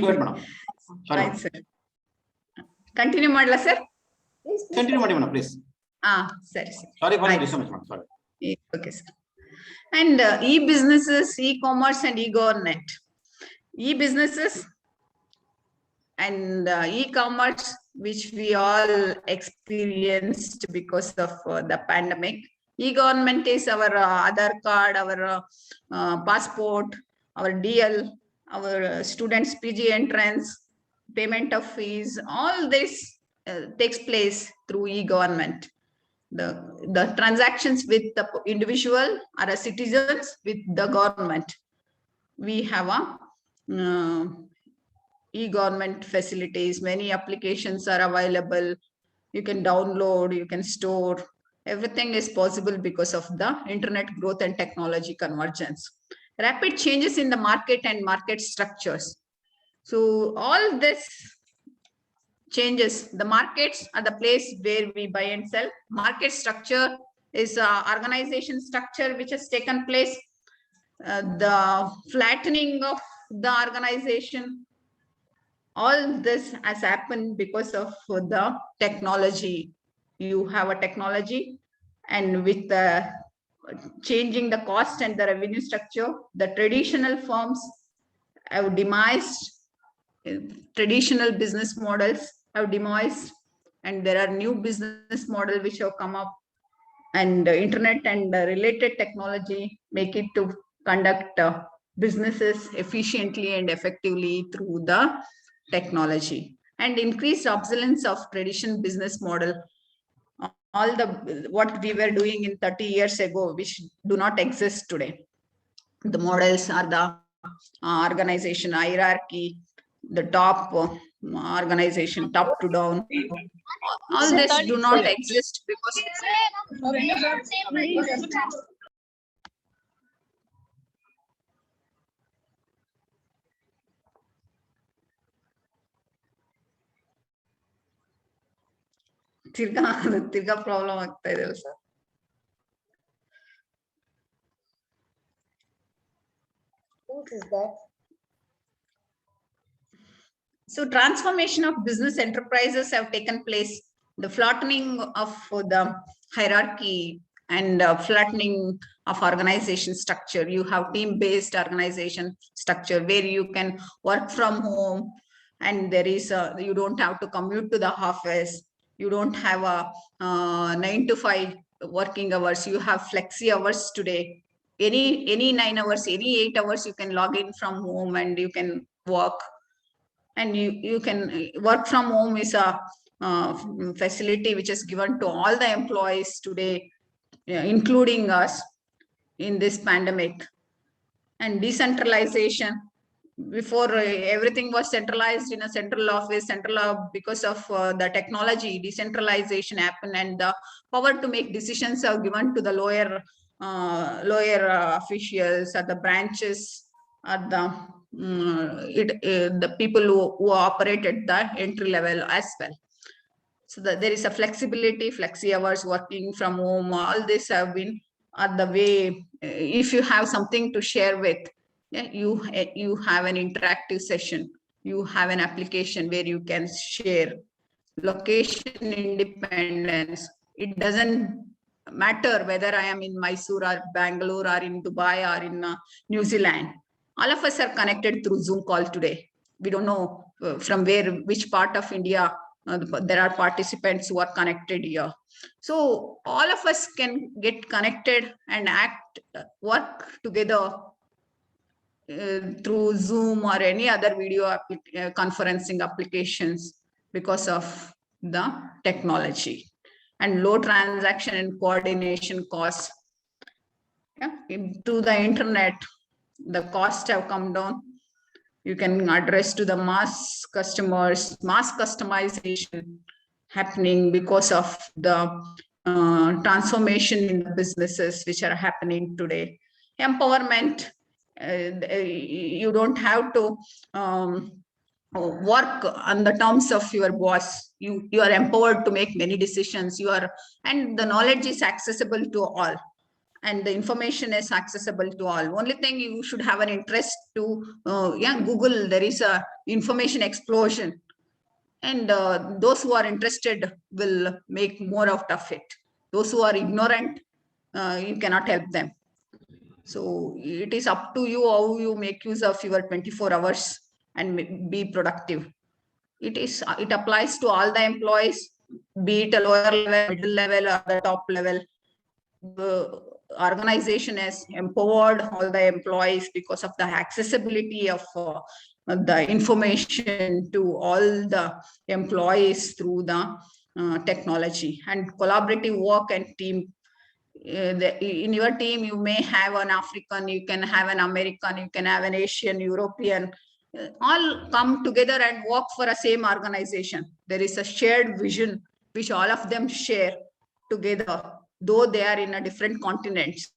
Speaker 5: go ahead madam.
Speaker 1: ಆಯ್ತು ಸರ್, ಕಂಟಿನ್ಯೂ ಮಾಡಲಾ ಸರ್?
Speaker 5: ಕಂಟಿನ್ಯೂ ಮಾಡಿ ಮೇಡಮ್, ಪ್ಲೀಸ್.
Speaker 1: ಸರಿ sir.
Speaker 5: Sorry for the disturbance madam, sorry.
Speaker 1: Okay sir. And e-businesses, e-commerce and e-government. E-businesses and e-commerce, which we all experienced because of the pandemic. E-government is our Aadhaar card, our passport, our DL, our students' PG entrance, payment of fees. All this takes place through e-government. The transactions with the individual or a citizens with the government. We have a e-government facilities. Many applications are available. You can download, you can store. Everything is possible because of the internet growth and technology convergence. Rapid changes in the market and market structures. So all this changes. The markets are the place where we buy and sell. Market structure is organization structure which has taken place. The flattening of the organization. All this has happened because of the technology. You have a technology, and with the changing the cost and the revenue structure, the traditional firms have demised. Traditional business models have demised, and there are new business models which have come up, and internet and related technology make it to conduct businesses efficiently and effectively through the technology, and increased obsolescence of traditional business model. All the what we were doing in 30 years ago, which do not exist today. The models are the organization hierarchy, the top organization, top to down. All this do not exist ತಿರ್ಗಾ problem ಆಗ್ತಾ ಇದೆ sir.
Speaker 6: Whose is that?
Speaker 1: So transformation of business enterprises have taken place. The flattening of the hierarchy and flattening of organization structure. You have team-based organization structure where you can work from home, and there is you don't have to commute to the office. You don't have a 9 to 5 working hours. You have flexi hours today. Any 9 hours, any 8 hours, you can log in from home and you can work. And you can work from home is a facility which is given to all the employees today, including us in this pandemic. And decentralization, before everything was centralized in a central office, because of the technology, decentralization happened, and the power to make decisions are given to the lower officials at the branches, at the the people who operate at the entry level as well. So that there is a flexibility, flexi hours, working from home, all this have been at the way. If you have something to share with, yeah, you have an interactive session, you have an application where you can share. Location independence, it doesn't matter whether I am in Mysore or Bangalore or in Dubai or in New Zealand. All of us are connected through Zoom call today. We don't know from where, which part of India there are participants who are connected here. So all of us can get connected and work together through Zoom or any other video conferencing applications because of the technology. And low transaction and coordination costs. Yeah, to the internet, the costs have come down. You can address to the mass customers, mass customization happening because of the transformation in the businesses which are happening today. Empowerment, you don't have to work on the terms of your boss. You are empowered to make many decisions. And the knowledge is accessible to all, and the information is accessible to all. Only thing, you should have an interest to Google. There is a information explosion, and those who are interested will make more out of it. Those who are ignorant, you cannot help them. So it is up to you how you make use of your 24 hours and be productive. It applies to all the employees, be it a lower level, middle level, or the top level. The organization has empowered all the employees because of the accessibility of the information to all the employees through the technology. And collaborative work and team. In your team, you may have an African, you can have an American, you can have an Asian, European, all come together and work for a same organization. There is a shared vision which all of them share together, though they are in a different continents,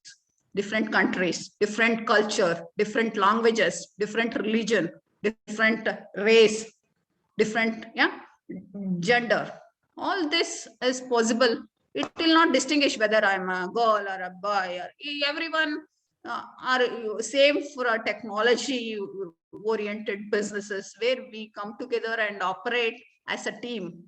Speaker 1: different countries, different culture, different languages, different religion, different race, different gender. All this is possible. It will not distinguish whether I'm a girl or a boy, or everyone are same for a technology oriented businesses where we come together and operate as a team,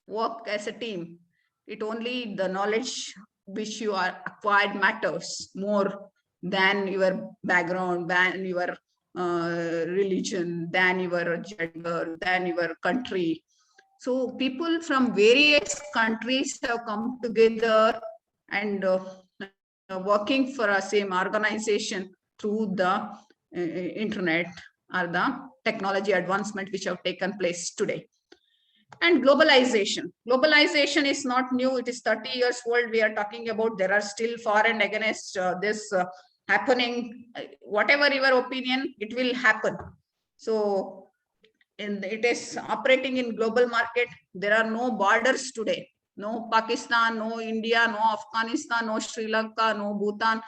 Speaker 1: work as a team. It only the knowledge which you are acquired matters more than your background, than your religion, than your gender, than your country. So people from various countries have come together and working for a same organization through the internet or the technology advancement which have taken place today. And globalization is not new. It is 30 years old we are talking about. There are still for and against this happening. Whatever your opinion, it will happen. So it is operating in global market. There are no borders today. No Pakistan, no India, no Afghanistan, no Sri Lanka, no Bhutan.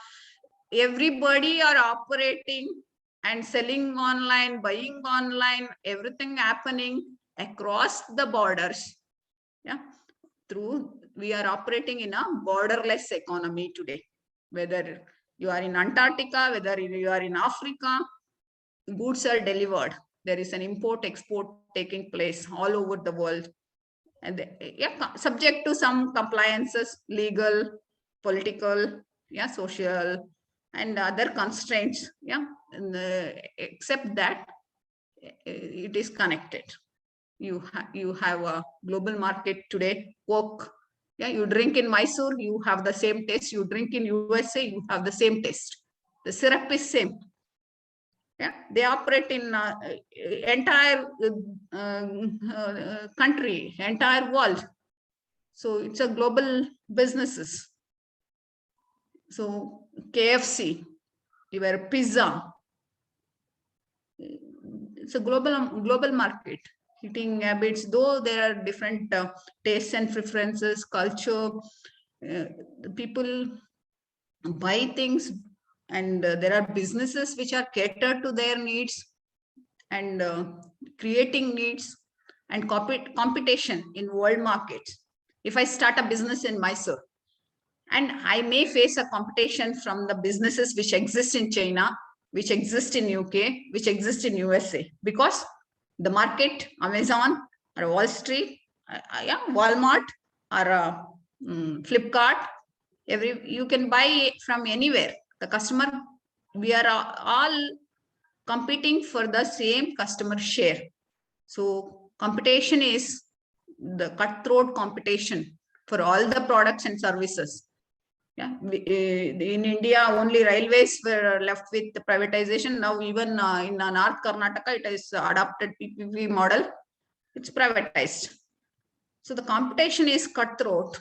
Speaker 1: Everybody are operating and selling online, buying online, everything happening across the borders. Yeah, we are operating in a borderless economy today. Whether you are in Antarctica, whether you are in Africa, goods are delivered. There is an import-export taking place all over the world. And yeah, subject to some compliances, legal, political, yeah, social, and other constraints. Yeah, and, except that it is connected. You have a global market today. Coke, yeah, you drink in Mysore, you have the same taste. You drink in USA, you have the same taste. The syrup is same. Yeah, they operate in entire country, entire world. So it's a global businesses. So KFC, your pizza, it's a global market. Eating habits, though there are different tastes and preferences, culture, the people buy things, and there are businesses which are catered to their needs and creating needs and competition in world markets. If I start a business in Mysore, and I may face a competition from the businesses which exist in China, which exist in UK, which exist in USA, because the market, Amazon or Wall Street, yeah, Walmart or Flipkart, you can buy from anywhere. The customer, we are all competing for the same customer share. So competition is the cutthroat competition for all the products and services. Yeah, in India, only railways were left with the privatization. Now, even in North Karnataka, it is adopted PPP model. It's privatized. So the competition is cutthroat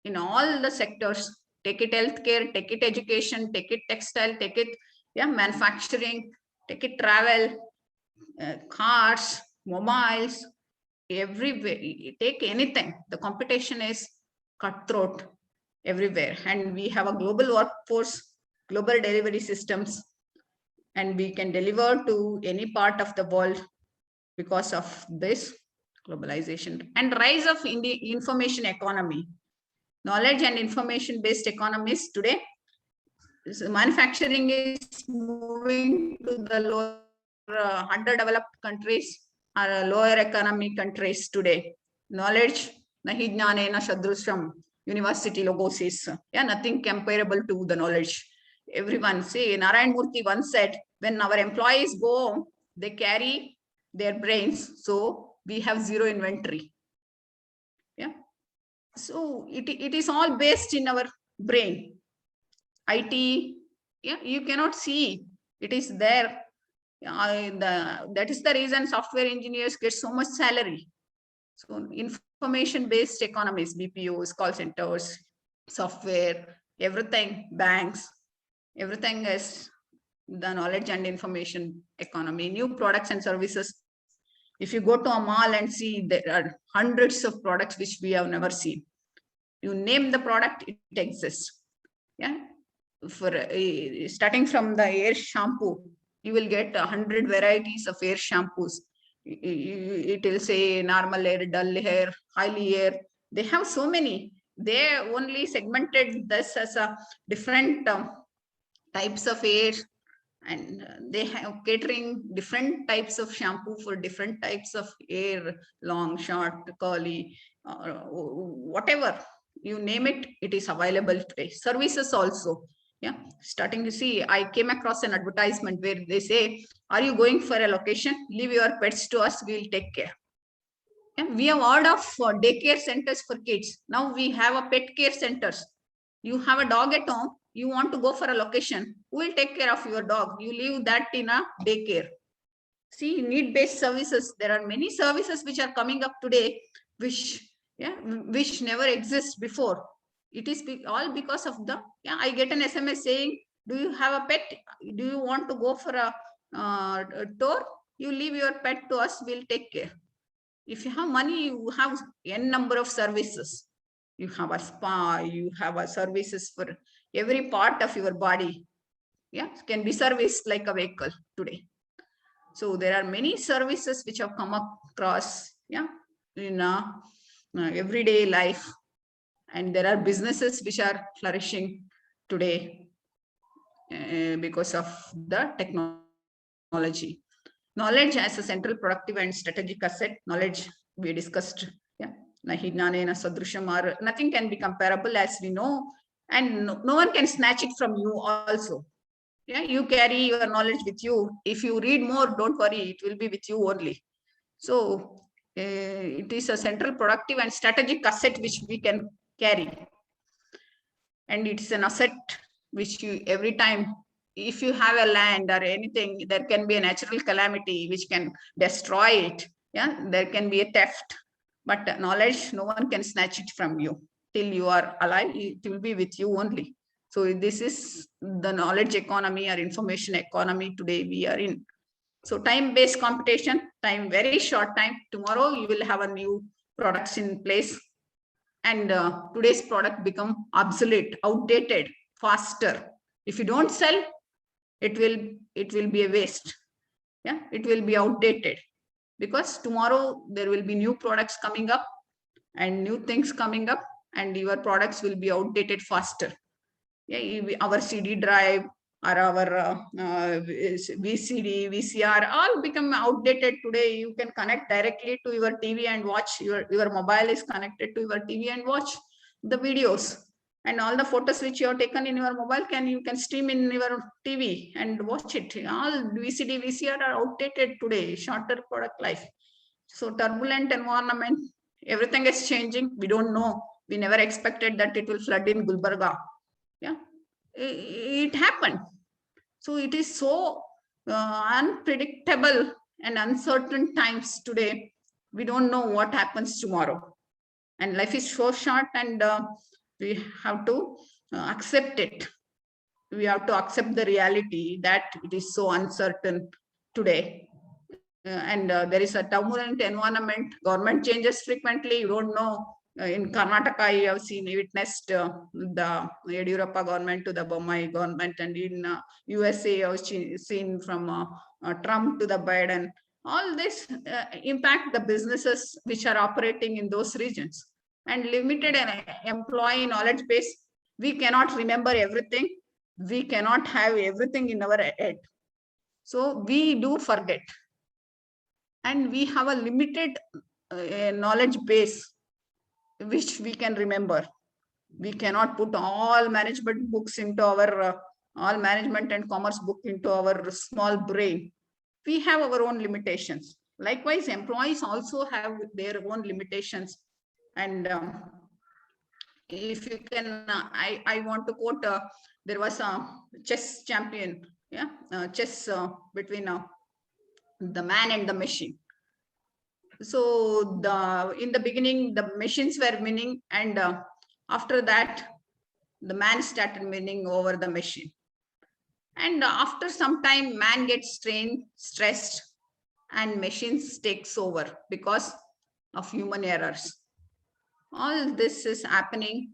Speaker 1: in all the sectors. Take it healthcare, take it education, take it textile, take it manufacturing, take it travel, cars, mobiles, everywhere. Take anything. The competition is cutthroat everywhere, and we have a global workforce, global delivery systems, and we can deliver to any part of the world because of this globalization and rise of information economy. Knowledge and information based economies today, manufacturing is moving to the lower underdeveloped countries or lower economic countries today. Knowledge, nahi jnanena shadrusham, university logos is nothing comparable to the knowledge. Everyone, see, Narayan Murthy once said, when our employees go home, they carry their brains, so we have zero inventory. Yeah, so it is all based in our brain. IT, yeah, you cannot see, it is there. That is the reason software engineers get so much salary. So information-based economies, BPOs, call centers, software, everything, banks, everything is the knowledge and information economy. New products and services. If you go to a mall and see, there are hundreds of products which we have never seen. You name the product, it exists. Yeah, for starting from the air shampoo, you will get 100 varieties of air shampoos. It will say normal hair, dull hair, highly hair. They have so many. They only segmented this as a different types of hair, and they have catering different types of shampoo for different types of hair, long, short, curly, whatever you name it, it is available today. Services also. Yeah, starting to see, I came across an advertisement where they say, are you going for a location? Leave your pets to us, we will take care. Yeah, we have heard of daycare centers for kids. Now we have a pet care centers. You have a dog at home, you want to go for a location, who will take care of your dog? You leave that in a daycare. See, need-based services. There are many services which are coming up today, which never exist before. It is all because of the, I get an SMS saying, do you have a pet? Do you want to go for a tour? You leave your pet to us, we'll take care. If you have money, you have n number of services. You have a spa, you have a services for every part of your body. Yeah, can be serviced like a vehicle today. So there are many services which have come across, yeah, in everyday life, and there are businesses which are flourishing today because of the technology. Knowledge as a central productive and strategic asset. Knowledge we discussed. Yeah, nothing can be comparable, as we know, and no one can snatch it from you also. Yeah, you carry your knowledge with you. If you read more, don't worry, it will be with you only. So it is a central productive and strategic asset which we can carry. And it's an asset which you every time, if you have a land or anything, there can be a natural calamity which can destroy it. Yeah, there can be a theft, but knowledge, no one can snatch it from you. Till you are alive, it will be with you only. So this is the knowledge economy or information economy today we are in. So time-based competition, time, very short time. Tomorrow you will have a new products in place, and today's product become obsolete, outdated, faster. If you don't sell, it will be a waste. Yeah, it will be outdated, because tomorrow there will be new products coming up and new things coming up, and your products will be outdated faster. Yeah, our CD drive or our VCD, VCR, all become outdated today. You can connect directly to your TV and watch. Your mobile is connected to your TV and watch the videos, and all the photos which you have taken in your mobile you can stream in your TV and watch it. All VCD, VCR are outdated today. Shorter product life. So turbulent environment. Everything is changing. We don't know. We never expected that it will flood in Gulbarga. Yeah, it happened. So it is so unpredictable and uncertain times today. We don't know what happens tomorrow, and life is so short, and we have to accept it. We have to accept the reality that it is so uncertain today. And there is a turbulent environment. Government changes frequently. You don't know. In Karnataka, I have witnessed the Yediyurappa government to the Bommai government, and in USA, I have seen from Trump to the Biden. All this impact the businesses which are operating in those regions. And limited employee knowledge base, we cannot remember everything. We cannot have everything in our head. So we do forget. And we have a limited knowledge base which we can remember. We cannot put all management books into our all management and commerce book into our small brain. We have our own limitations. Likewise, employees also have their own limitations. And if you can, I want to quote, there was a chess champion, yeah, chess between the man and the machine. So in the beginning, the machines were winning, and after that, the man started winning over the machine. And after some time, man gets strained, stressed, and machines takes over because of human errors. All this is happening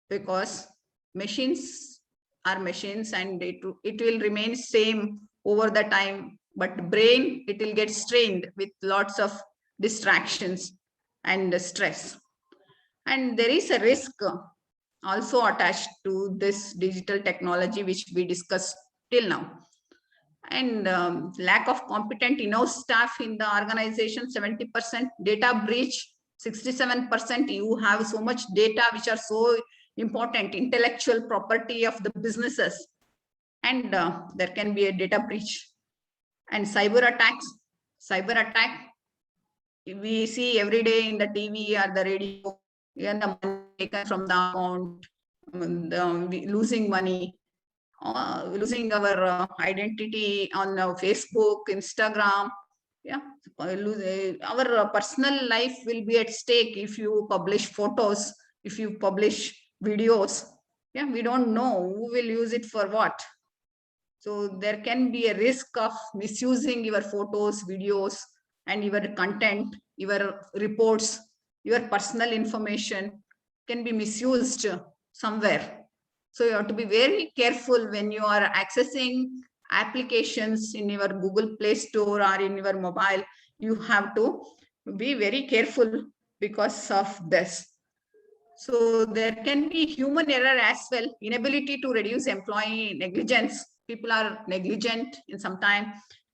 Speaker 1: because machines are machines, and it will remain same over the time. But brain, it will get strained with lots of distractions and stress. And there is a risk also attached to this digital technology, which we discussed till now. And lack of competent in-house staff in the organization, 70%. Data breach, 67%. You have so much data which are so important, intellectual property of the businesses, and there can be a data breach. And cyber attacks, we see every day in the TV or the radio, and the money taken from the account, losing money, losing our identity on Facebook, Instagram. Yeah, our personal life will be at stake if you publish photos, if you publish videos. Yeah, we don't know who will use it for what. So there can be a risk of misusing your photos, videos, and your content, your reports, your personal information, can be misused somewhere. So you have to be very careful when you are accessing applications in your Google Play Store or in your mobile. You have to be very careful because of this. So there can be human error as well, inability to reduce employee negligence. People are negligent in some time.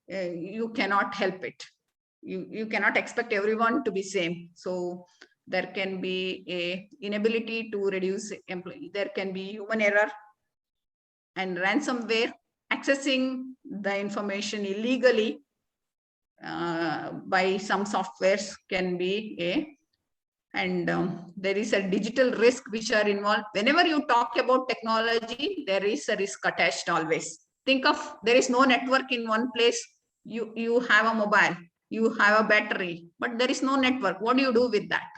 Speaker 1: You cannot help it. You cannot expect everyone to be same. So there can be a inability to reduce employee. There can be human error and ransomware, accessing the information illegally by some softwares can be a, and there is a digital risk which are involved. Whenever you talk about technology, there is a risk attached always. Think of, there is no network in one place. You have a mobile, you have a battery, but there is no network. What do you do with that?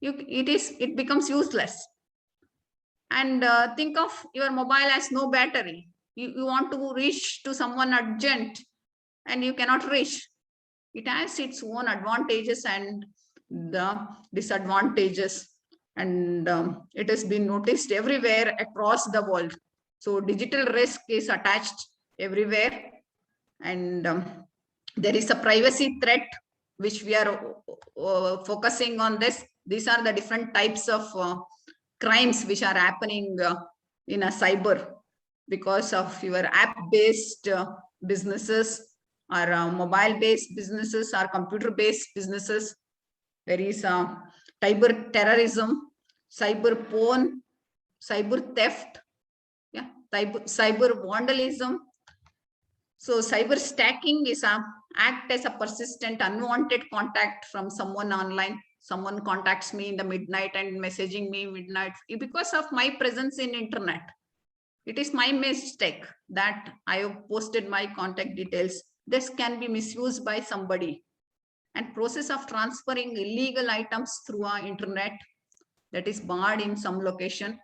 Speaker 1: It becomes useless. And think of your mobile has no battery. You want to reach to someone urgent and you cannot reach. It has its own advantages and the disadvantages, and it has been noticed everywhere across the world. So digital risk is attached everywhere, and there is a privacy threat which we are focusing on this. These are the different types of crimes which are happening in a cyber because of your app-based businesses or mobile-based businesses or computer-based businesses. There is cyber terrorism, cyber porn, cyber theft, yeah, cyber vandalism. So cyber stacking is act as a persistent unwanted contact from someone online. Someone contacts me in the midnight and messaging me midnight because of my presence in internet. It is my mistake that I have posted my contact details. This can be misused by somebody. And process of transferring illegal items through our internet, that is barred in some location.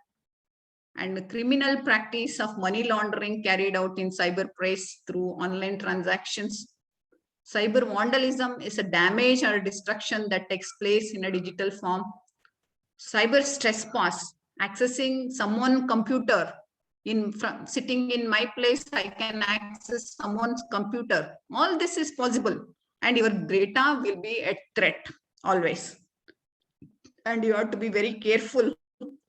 Speaker 1: And the criminal practice of money laundering carried out in cyberspace through online transactions. Cyber vandalism is a damage or destruction that takes place in a digital form. Cyber trespass, accessing someone's computer. Sitting in my place, I can access someone's computer. All this is possible, and your data will be at threat always. And you have to be very careful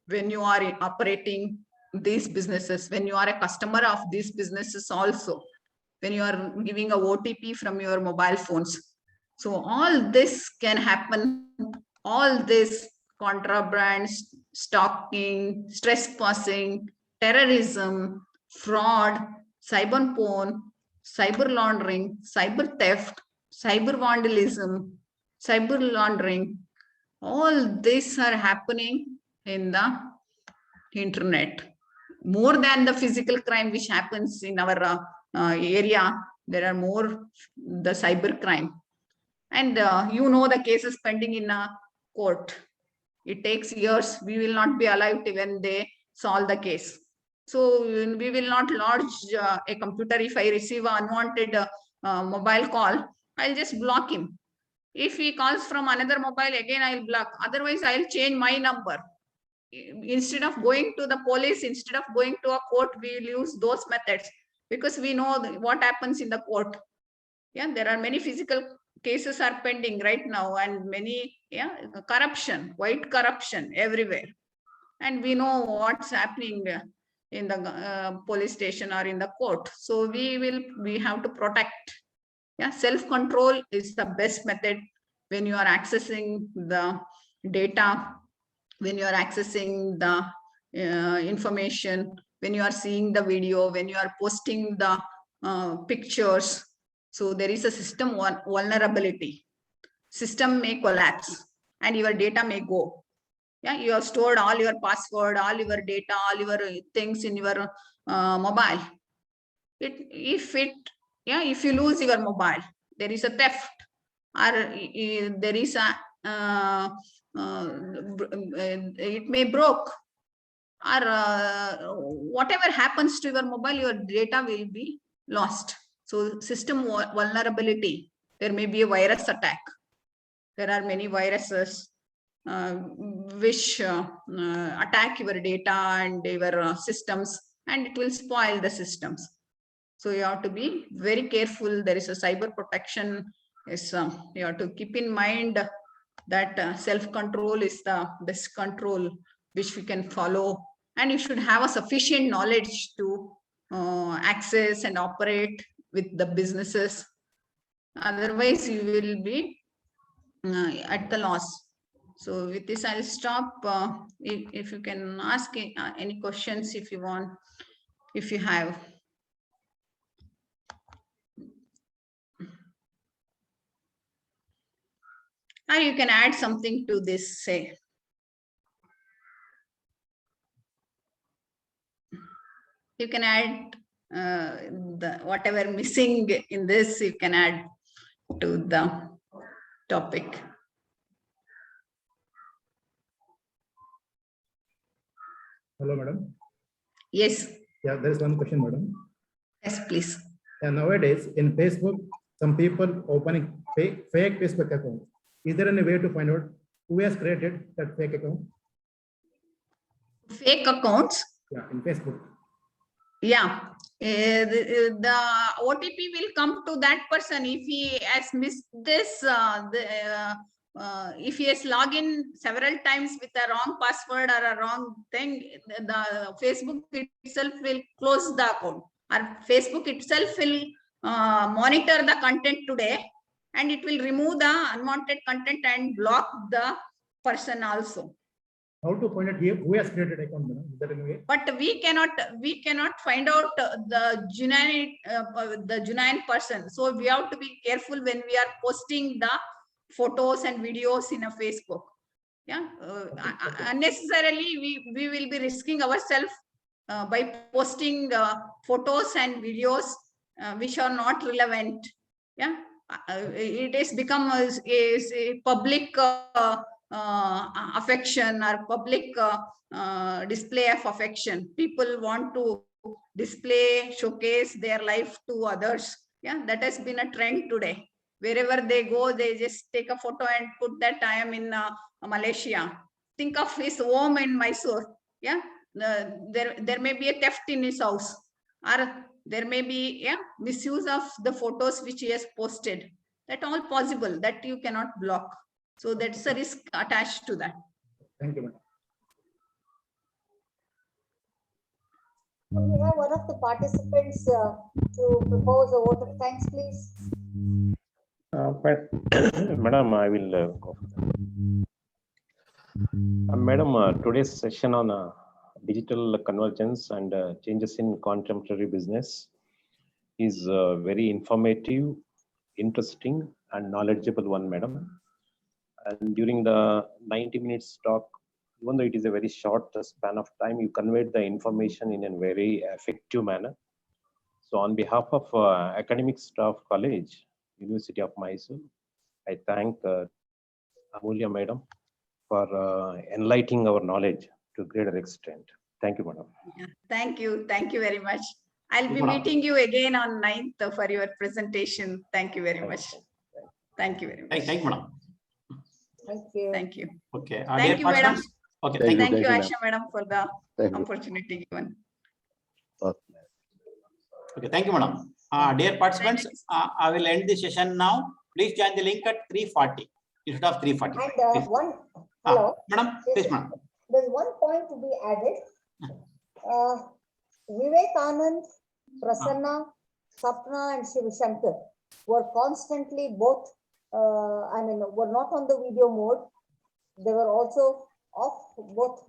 Speaker 1: when you are operating these businesses, when you are a customer of these businesses also, when you are giving a OTP from your mobile phones. So all this can happen, all this contraband, stalking, trespassing, terrorism, fraud, cyber porn, cyber laundering, cyber theft, cyber vandalism, cyber laundering, all these are happening in the internet. More than the physical crime which happens in our area, there are more the cyber crime. And you know the cases pending in a court. It takes years. We will not be alive when they solve the case. So we will not lodge a computer. If I receive an unwanted mobile call, I'll just block him. If he calls from another mobile, again I'll block. Otherwise, I'll change my number. Instead of going to the police, instead of going to a court, we'll use those methods because we know what happens in the court. Yeah, there are many physical cases are pending right now, and many corruption, white corruption everywhere, and we know what's happening in the police station or in the court. So we have to protect. Yeah, self-control is the best method when you are accessing the data, when you are accessing the information, when you are seeing the video, when you are posting the pictures. So there is a system vulnerability. System may collapse and your data may go. Yeah, you have stored all your password, all your data, all your things in your mobile. If you lose your mobile, there is a theft, or there is a it may broke, or whatever happens to your mobile, your data will be lost. So system vulnerability, there may be a virus attack. There are many viruses which attack your data and your systems, and it will spoil the systems. So you have to be very careful. There is a cyber protection. You have to keep in mind that self-control is the best control which we can follow, and you should have a sufficient knowledge to access and operate with the businesses. Otherwise, you will be at the loss. So with this, I'll stop. If you can ask any questions if you want, if you have. Or you can add something to this, say. You can add the whatever missing in this, you can add to the topic.
Speaker 7: Hello, madam.
Speaker 1: Yes.
Speaker 7: Yeah, there is one question, madam.
Speaker 1: Yes, please.
Speaker 7: Yeah, nowadays in Facebook, some people opening fake Facebook accounts. Is there any way to find out who has created that fake account?
Speaker 1: Fake accounts.
Speaker 7: Yeah, in Facebook.
Speaker 1: Yeah, the OTP will come to that person if he has missed this. If he has logged in several times with a wrong password or a wrong thing, the Facebook itself will close the account, or Facebook itself will monitor the content today, and it will remove the unwanted content and block the person also.
Speaker 7: How to find out who has created account, madam? Is there any way?
Speaker 1: But we cannot find out the genuine person. So we have to be careful when we are posting the photos and videos in a Facebook. Yeah, unnecessarily we will be risking ourselves by posting photos and videos which are not relevant. Yeah, it has become a public affection or public display of affection. People want to display, showcase their life to others. Yeah, that has been a trend today. Wherever they go, they just take a photo and put that I am in Malaysia. Think of his home in Mysore. Yeah, there may be a theft in his house, or there may be misuse of the photos which he has posted. That all possible. That you cannot block. So that's a risk attached to that.
Speaker 7: Thank you, madam.
Speaker 6: We have one of the participants to propose a vote of thanks, please.
Speaker 2: Madam, I will go for that. Madam, today's session on digital convergence and changes in contemporary business is very informative, interesting, and knowledgeable one, madam. And during the 90 minutes talk, even though it is a very short span of time, you conveyed the information in a very effective manner. So on behalf of academic staff college, University of Mysore, I thank Amulya madam for enlightening our knowledge to a greater extent. Thank you, madam.
Speaker 1: Yeah, thank you. Thank you very much. I'll be meeting you again on 9th for your presentation. Thank you very much. Thank you very much.
Speaker 5: Thank you, madam.
Speaker 6: Thank you.
Speaker 1: Thank you.
Speaker 5: Okay.
Speaker 1: Thank you, madam.
Speaker 5: Okay.
Speaker 1: Thank you, Aisha madam, for the opportunity given.
Speaker 5: Okay. Thank you, madam. Dear participants, I will end the session now. Please join the link at 3:40 instead of 3:40.
Speaker 6: And hello.
Speaker 5: Madam, please, madam.
Speaker 6: There's one point to be added. Vivekanand, Prasanna, Sapna, and Shiv Shankar were constantly both, were not on the video mode. They were also off both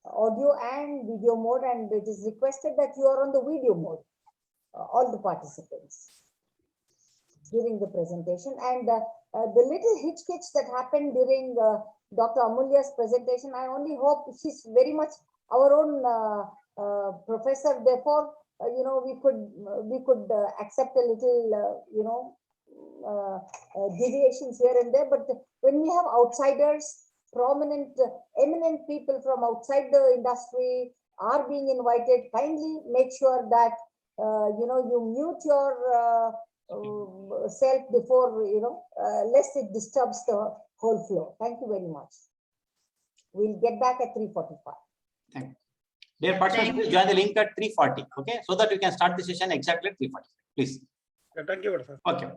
Speaker 6: audio and video mode, and it is requested that you are on the video mode, all the participants during the presentation. And the little hitch that happened during Dr. Amulya's presentation, I only hope she's very much our own professor. Therefore, we could accept a little, deviations here and there. But when we have outsiders, prominent, eminent people from outside the industry are being invited, kindly make sure that you mute your self before, lest it disturbs the whole flow. Thank you very much. We'll get back at 3:45.
Speaker 5: Thank you. Dear participants, please join the link at 3:40. Okay, so that we can start the session exactly at 3:40. Please.
Speaker 8: Thank you, sir.
Speaker 5: Okay.